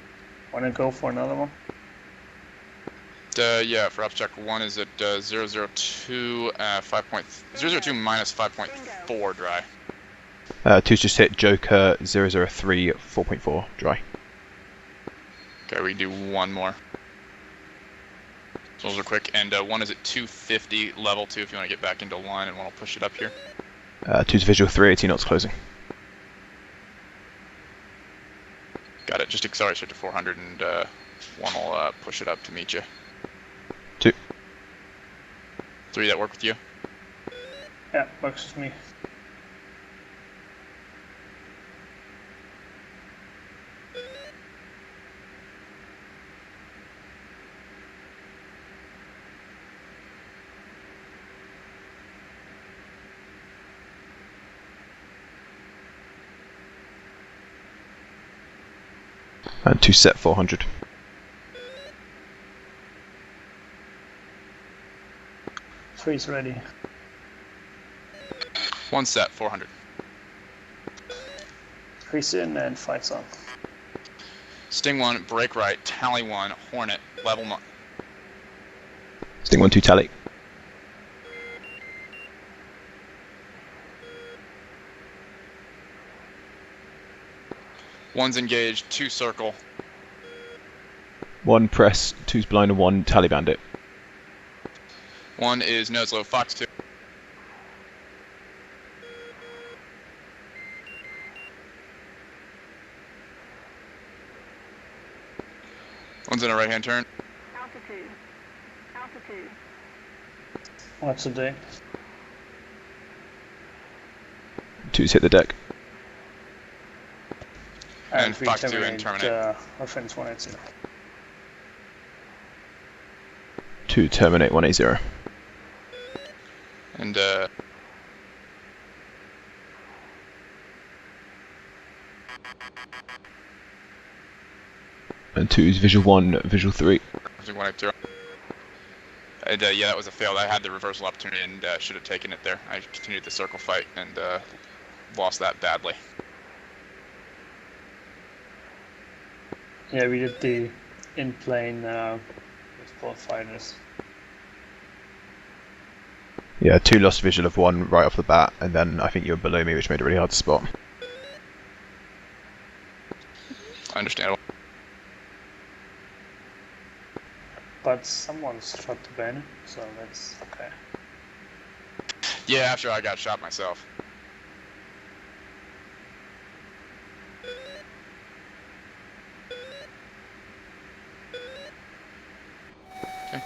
Speaker 4: Wanna go for another one?
Speaker 1: yeah, for ops check 1 is at 002 002 minus 5.4 dry.
Speaker 2: 2's just hit Joker 003 4.4 dry.
Speaker 1: Okay, we can do 1 more. So those are quick, and 1 is at 250 level 2 if you want to get back into line, and 1 will push it up here.
Speaker 2: 2's visual 380 knots closing.
Speaker 1: Got it. Just accelerate straight to 400, and 1 will push it up to meet you.
Speaker 2: 2.
Speaker 1: 3, that work with you?
Speaker 4: Yeah, works with me.
Speaker 2: And 2 set 400.
Speaker 4: 3's ready.
Speaker 1: 1 set 400.
Speaker 4: 3's in and fights on.
Speaker 1: Sting 1, break right, tally 1, Hornet, level 1.
Speaker 2: Sting 1 2 tally.
Speaker 1: One's engaged, 2 circle.
Speaker 2: 1 press, 2's blind, and 1 tally bandit.
Speaker 1: 1 is nose low, Fox 2. One's in a right-hand turn.
Speaker 3: Altitude. Altitude.
Speaker 4: What's the day?
Speaker 2: 2's hit the deck.
Speaker 1: And
Speaker 4: we
Speaker 1: Fox 2 and terminate.
Speaker 4: Offense 180.
Speaker 2: 2 terminate 180.
Speaker 1: And
Speaker 2: And 2's visual 1, visual 3.
Speaker 1: 180. And yeah, that was a fail. I had the reversal opportunity and should have taken it there. I continued the circle fight and lost that badly.
Speaker 4: Yeah, we did the in-plane with both fighters.
Speaker 2: Yeah, 2 lost visual of 1 right off the bat, and then I think you were below me, which made it really hard to spot.
Speaker 1: Understandable.
Speaker 4: But someone shot the Bandit, so that's okay.
Speaker 1: Yeah, after I got shot myself. Okay.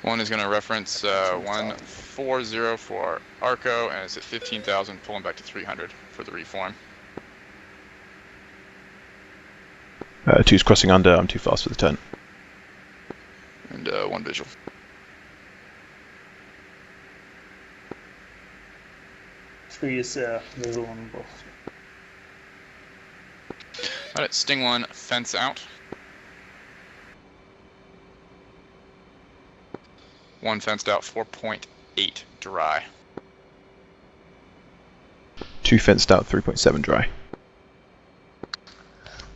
Speaker 1: One is going to reference 140 for Arco, and it's at 15,000, pulling back to 300 for the reform.
Speaker 2: 2's crossing under, I'm too fast for the turn.
Speaker 1: And 1 visual.
Speaker 4: Three is visual on both.
Speaker 1: Alright, Sting 1, fence out. 1 fenced out, 4.8 dry.
Speaker 2: 2 fenced out, 3.7 dry.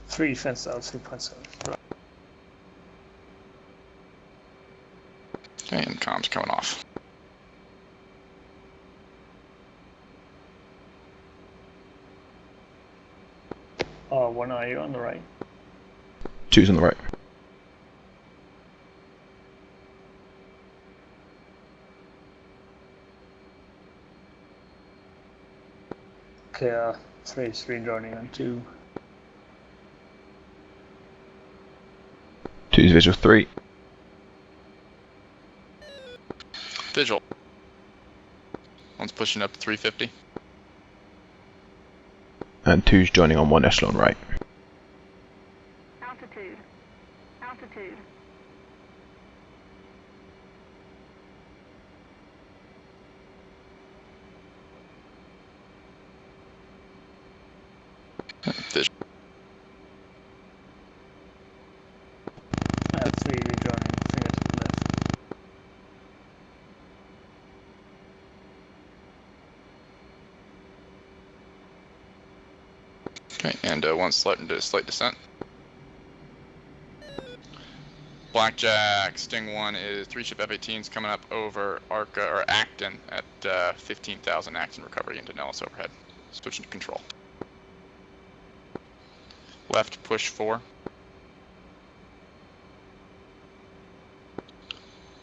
Speaker 4: 3 fenced out, 3.7.
Speaker 1: Okay, and comms coming off.
Speaker 4: One eye on the right.
Speaker 2: 2's on the right.
Speaker 4: Okay, 3 joining on 2.
Speaker 2: 2's visual 3.
Speaker 1: Visual. One's pushing up to 350.
Speaker 2: And 2's joining on 1 echelon right.
Speaker 3: Altitude. Altitude.
Speaker 1: Visual.
Speaker 4: 3 rejoining, finger to the left.
Speaker 1: Okay, and 1 slight into slight descent. Blackjack, Sting 1 is 3 ship F-18s coming up over Arca or Acton at 15,000 Acton recovery into Nellis overhead. Switching to control. Left push 4.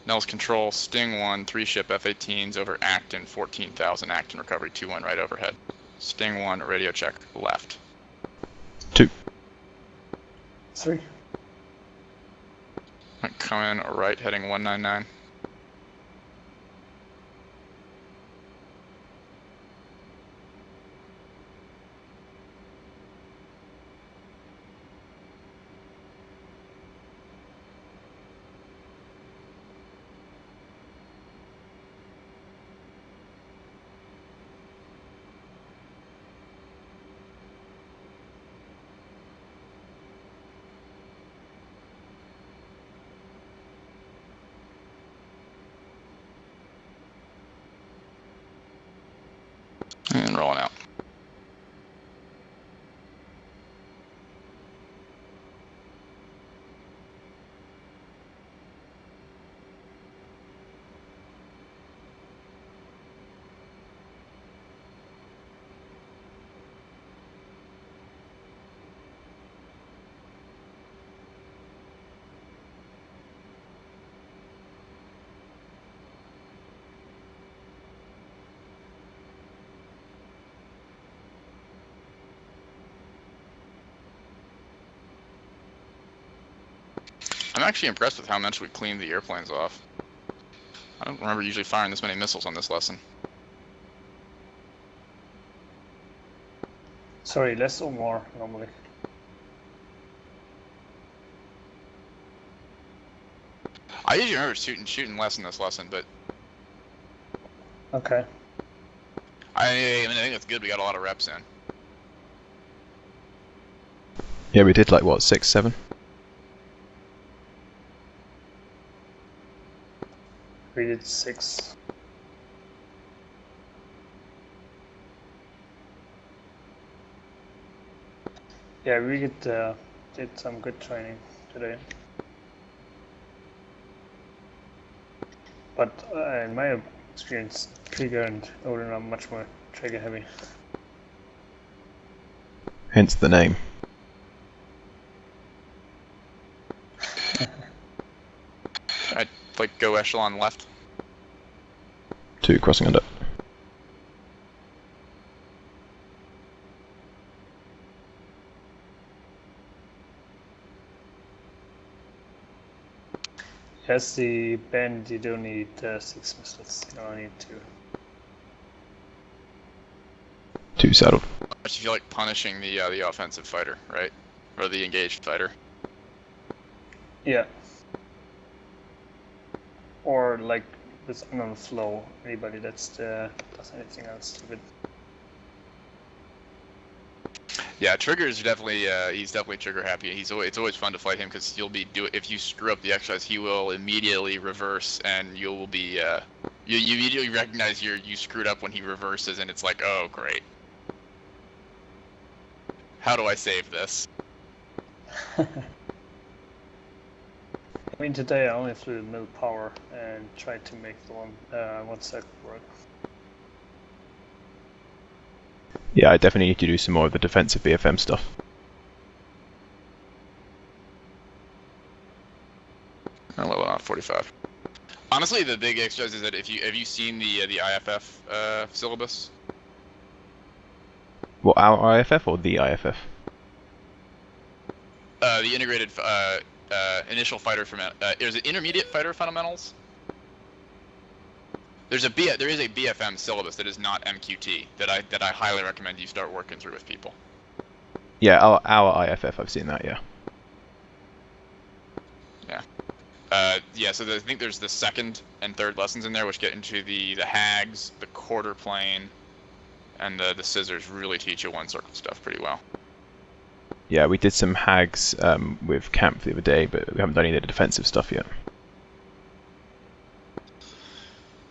Speaker 1: Nellis control, Sting 1, 3 ship F-18s over Acton, 14,000 Acton recovery, 2-1 right overhead. Sting 1, radio check, left.
Speaker 2: 2.
Speaker 4: 3.
Speaker 1: Coming right, heading 199. I'm actually impressed with how much we cleaned the airplanes off. I don't remember usually firing this many missiles on this lesson.
Speaker 4: Sorry, less or more normally?
Speaker 1: I usually remember shooting less in this lesson, but
Speaker 4: Okay.
Speaker 1: I mean, I think that's good. We got a lot of reps in.
Speaker 2: Yeah, we did like what, 6, 7?
Speaker 4: We did 6. Yeah, we did some good training today. But in my experience, Krieger and Odin are much more trigger heavy.
Speaker 2: Hence the name.
Speaker 1: I'd like go echelon left.
Speaker 2: 2 crossing under.
Speaker 4: Yes, the Bandit, you don't need 6 missiles, you only need 2.
Speaker 2: 2 saddled.
Speaker 1: Much if you like punishing the offensive fighter, right? Or the engaged fighter.
Speaker 4: Yeah. Or like with unknown flow, anybody that's does anything else stupid.
Speaker 1: Yeah, Trigger is definitely he's definitely trigger happy. It's always fun to fight him because if you screw up the exercise, he will immediately reverse, and you will be you immediately recognize you screwed up when he reverses, and it's like, oh great, how do I save this?
Speaker 4: I mean, today I only flew middle power and tried to make the one circle work.
Speaker 2: Yeah, I definitely need to do some more of the defensive BFM stuff.
Speaker 1: I level out 45. Honestly, the big exercise is that have you seen the IFF syllabus?
Speaker 2: What, our IFF or the IFF?
Speaker 1: The integrated initial fighter is it intermediate fighter fundamentals? There is a BFM syllabus that is not MQT that I highly recommend you start working through with people.
Speaker 2: Yeah, our IFF, I've seen that, yeah.
Speaker 1: Yeah, so I think there's the second and third lessons in there, which get into the hags, the quarter plane, and the scissors. Really teach you one circle stuff pretty well.
Speaker 2: Yeah, we did some hags with camp the other day, but we haven't done any of the defensive stuff yet.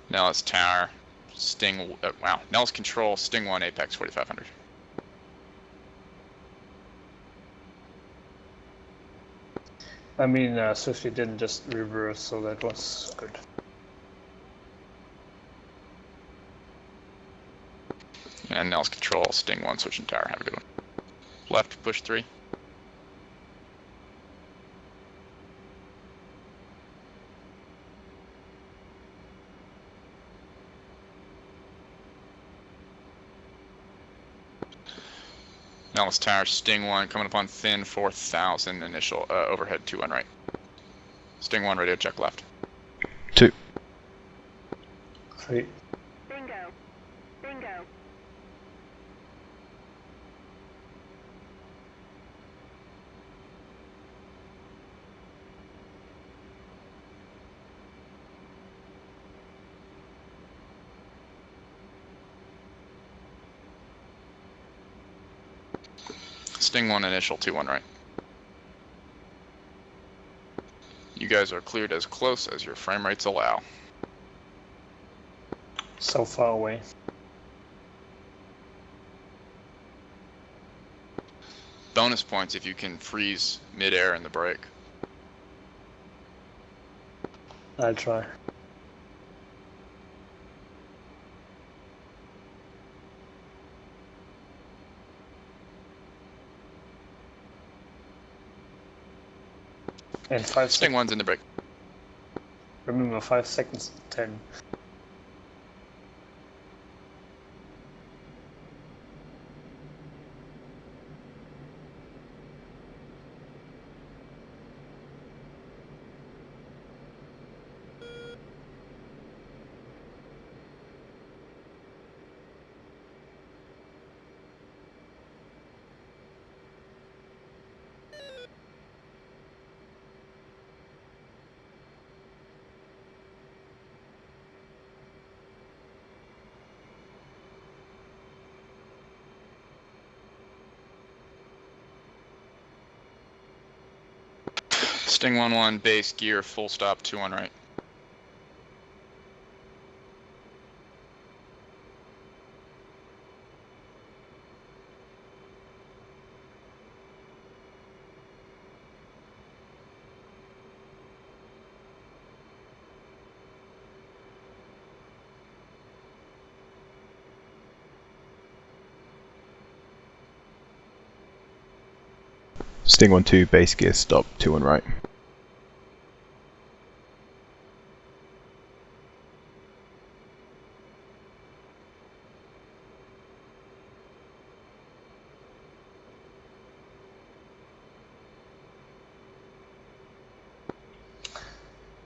Speaker 1: Nellis Tower, Sting. Wow, Nellis Control, Sting 1, Apex 4500.
Speaker 4: I mean, Sushi didn't just reverse, so that was good.
Speaker 1: And Nellis Control, Sting 1, switching tower. Have a good one. Left, push 3. Nellis Tower, Sting 1, coming up on thin 4000, initial overhead 2 on right. Sting 1, radio check left.
Speaker 2: 2.
Speaker 4: 3.
Speaker 3: Bingo. Bingo.
Speaker 1: Sting 1, initial 2 on right. You guys are cleared as close as your frame rates allow.
Speaker 4: So far away.
Speaker 1: Bonus points if you can freeze mid-air in the break.
Speaker 4: I'll try. And 5
Speaker 1: Sting
Speaker 4: seconds.
Speaker 1: 1's in the break.
Speaker 4: Remember, 5 seconds, 10.
Speaker 1: Sting 1-1, base gear, full stop, 2-1 right.
Speaker 2: Sting 1-2, base gear, stop, 2-1 right.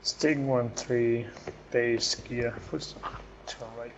Speaker 4: Sting 1-3, base gear, full stop, 2-1 right.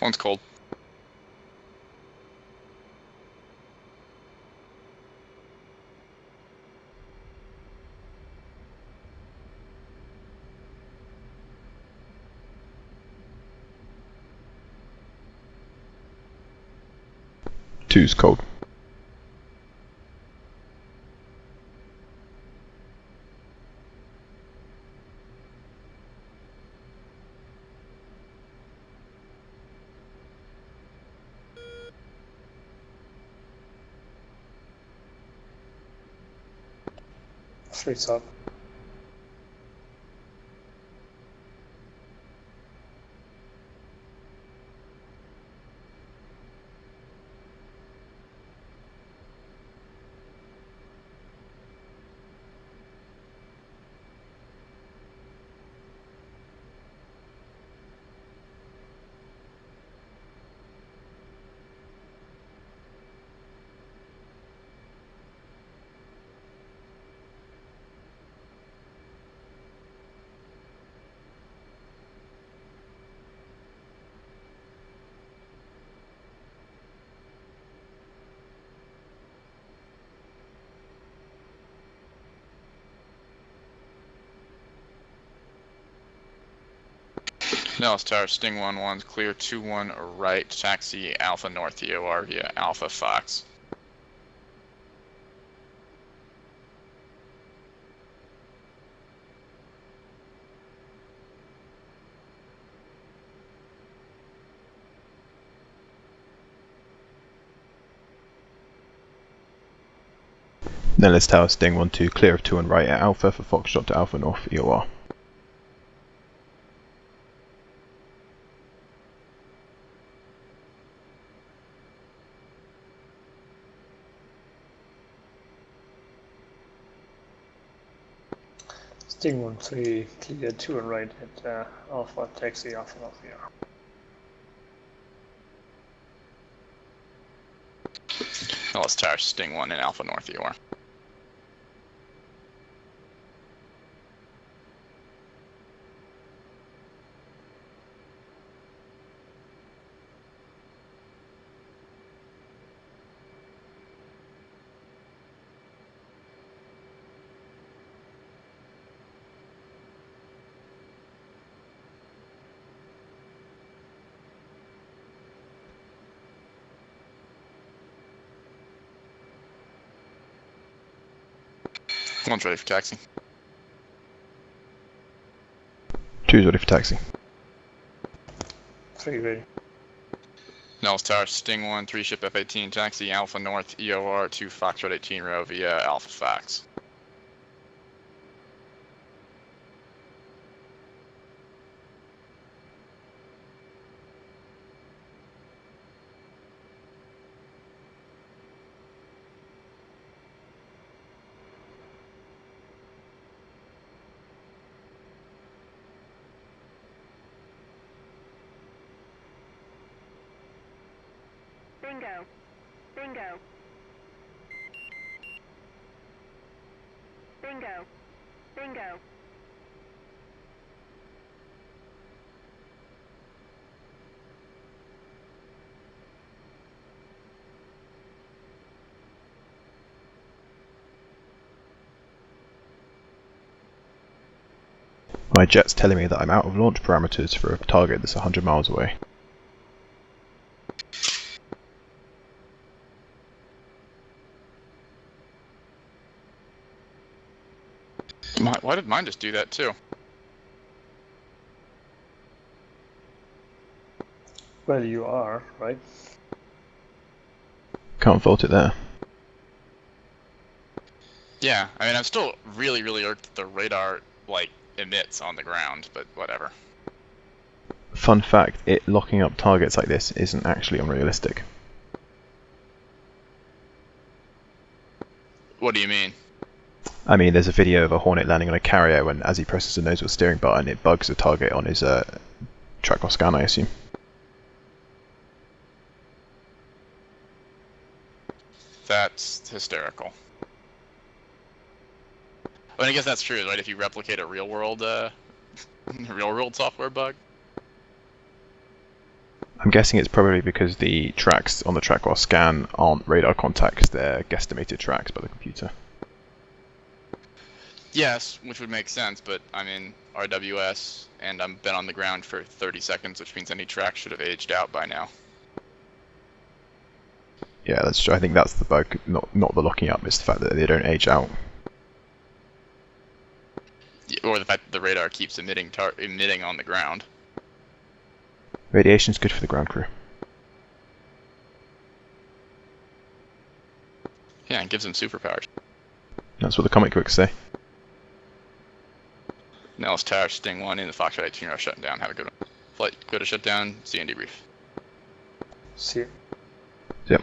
Speaker 1: One's cold.
Speaker 2: Two's cold.
Speaker 4: Three's up.
Speaker 1: Dallas Tower, Sting 1-1, clear 2-1 right, taxi Alpha North EOR via Alpha Fox.
Speaker 2: Nellis Tower, Sting 1-2, clear of 2-1 right at Alpha for Foxtrot to Alpha North EOR.
Speaker 4: Sting 1-3, clear 2-1 right at Alpha taxi Alpha North here.
Speaker 1: Dallas Tower, Sting 1 and Alpha North EOR. One's ready for taxi.
Speaker 2: 2's ready for taxi.
Speaker 4: 3 ready.
Speaker 1: Dallas Tower, Sting 1, 3 ship F-18, taxi Alpha North EOR to Foxtrot 18 row via Alpha Fox.
Speaker 3: Bingo. Bingo. Bingo. Bingo.
Speaker 2: My jet's telling me that I'm out of launch parameters for a target that's 100 miles away.
Speaker 1: Why did mine just do that too?
Speaker 4: Well, you are, right?
Speaker 2: Can't fault it there.
Speaker 1: Yeah, I mean, I'm still really, really irked that the radar, like, emits on the ground, but whatever.
Speaker 2: Fun fact, it locking up targets like this isn't actually unrealistic.
Speaker 1: What do you mean?
Speaker 2: I mean, there's a video of a Hornet landing on a carrier when, as he presses the nose wheel steering button, it bugs a target on his track or scan, I assume.
Speaker 1: That's hysterical. I mean, I guess that's true, right? If you replicate a real-world software bug.
Speaker 2: I'm guessing it's probably because the tracks on the track or scan aren't radar contacts, they're guesstimated tracks by the computer.
Speaker 1: Yes, which would make sense, but I mean, RWS, and I've been on the ground for 30 seconds, which means any track should have aged out by now.
Speaker 2: Yeah, that's true. I think that's the bug, not the locking up, it's the fact that they don't age out.
Speaker 1: Or the fact that the radar keeps emitting on the ground.
Speaker 2: Radiation's good for the ground crew.
Speaker 1: Yeah, it gives them superpowers.
Speaker 2: That's what the comic books say.
Speaker 1: Nellis Tower, Sting 1 in the Foxtrot 18 shutting down. Have a good one. Flight, go to shutdown, see you and debrief.
Speaker 4: See.
Speaker 2: Yep.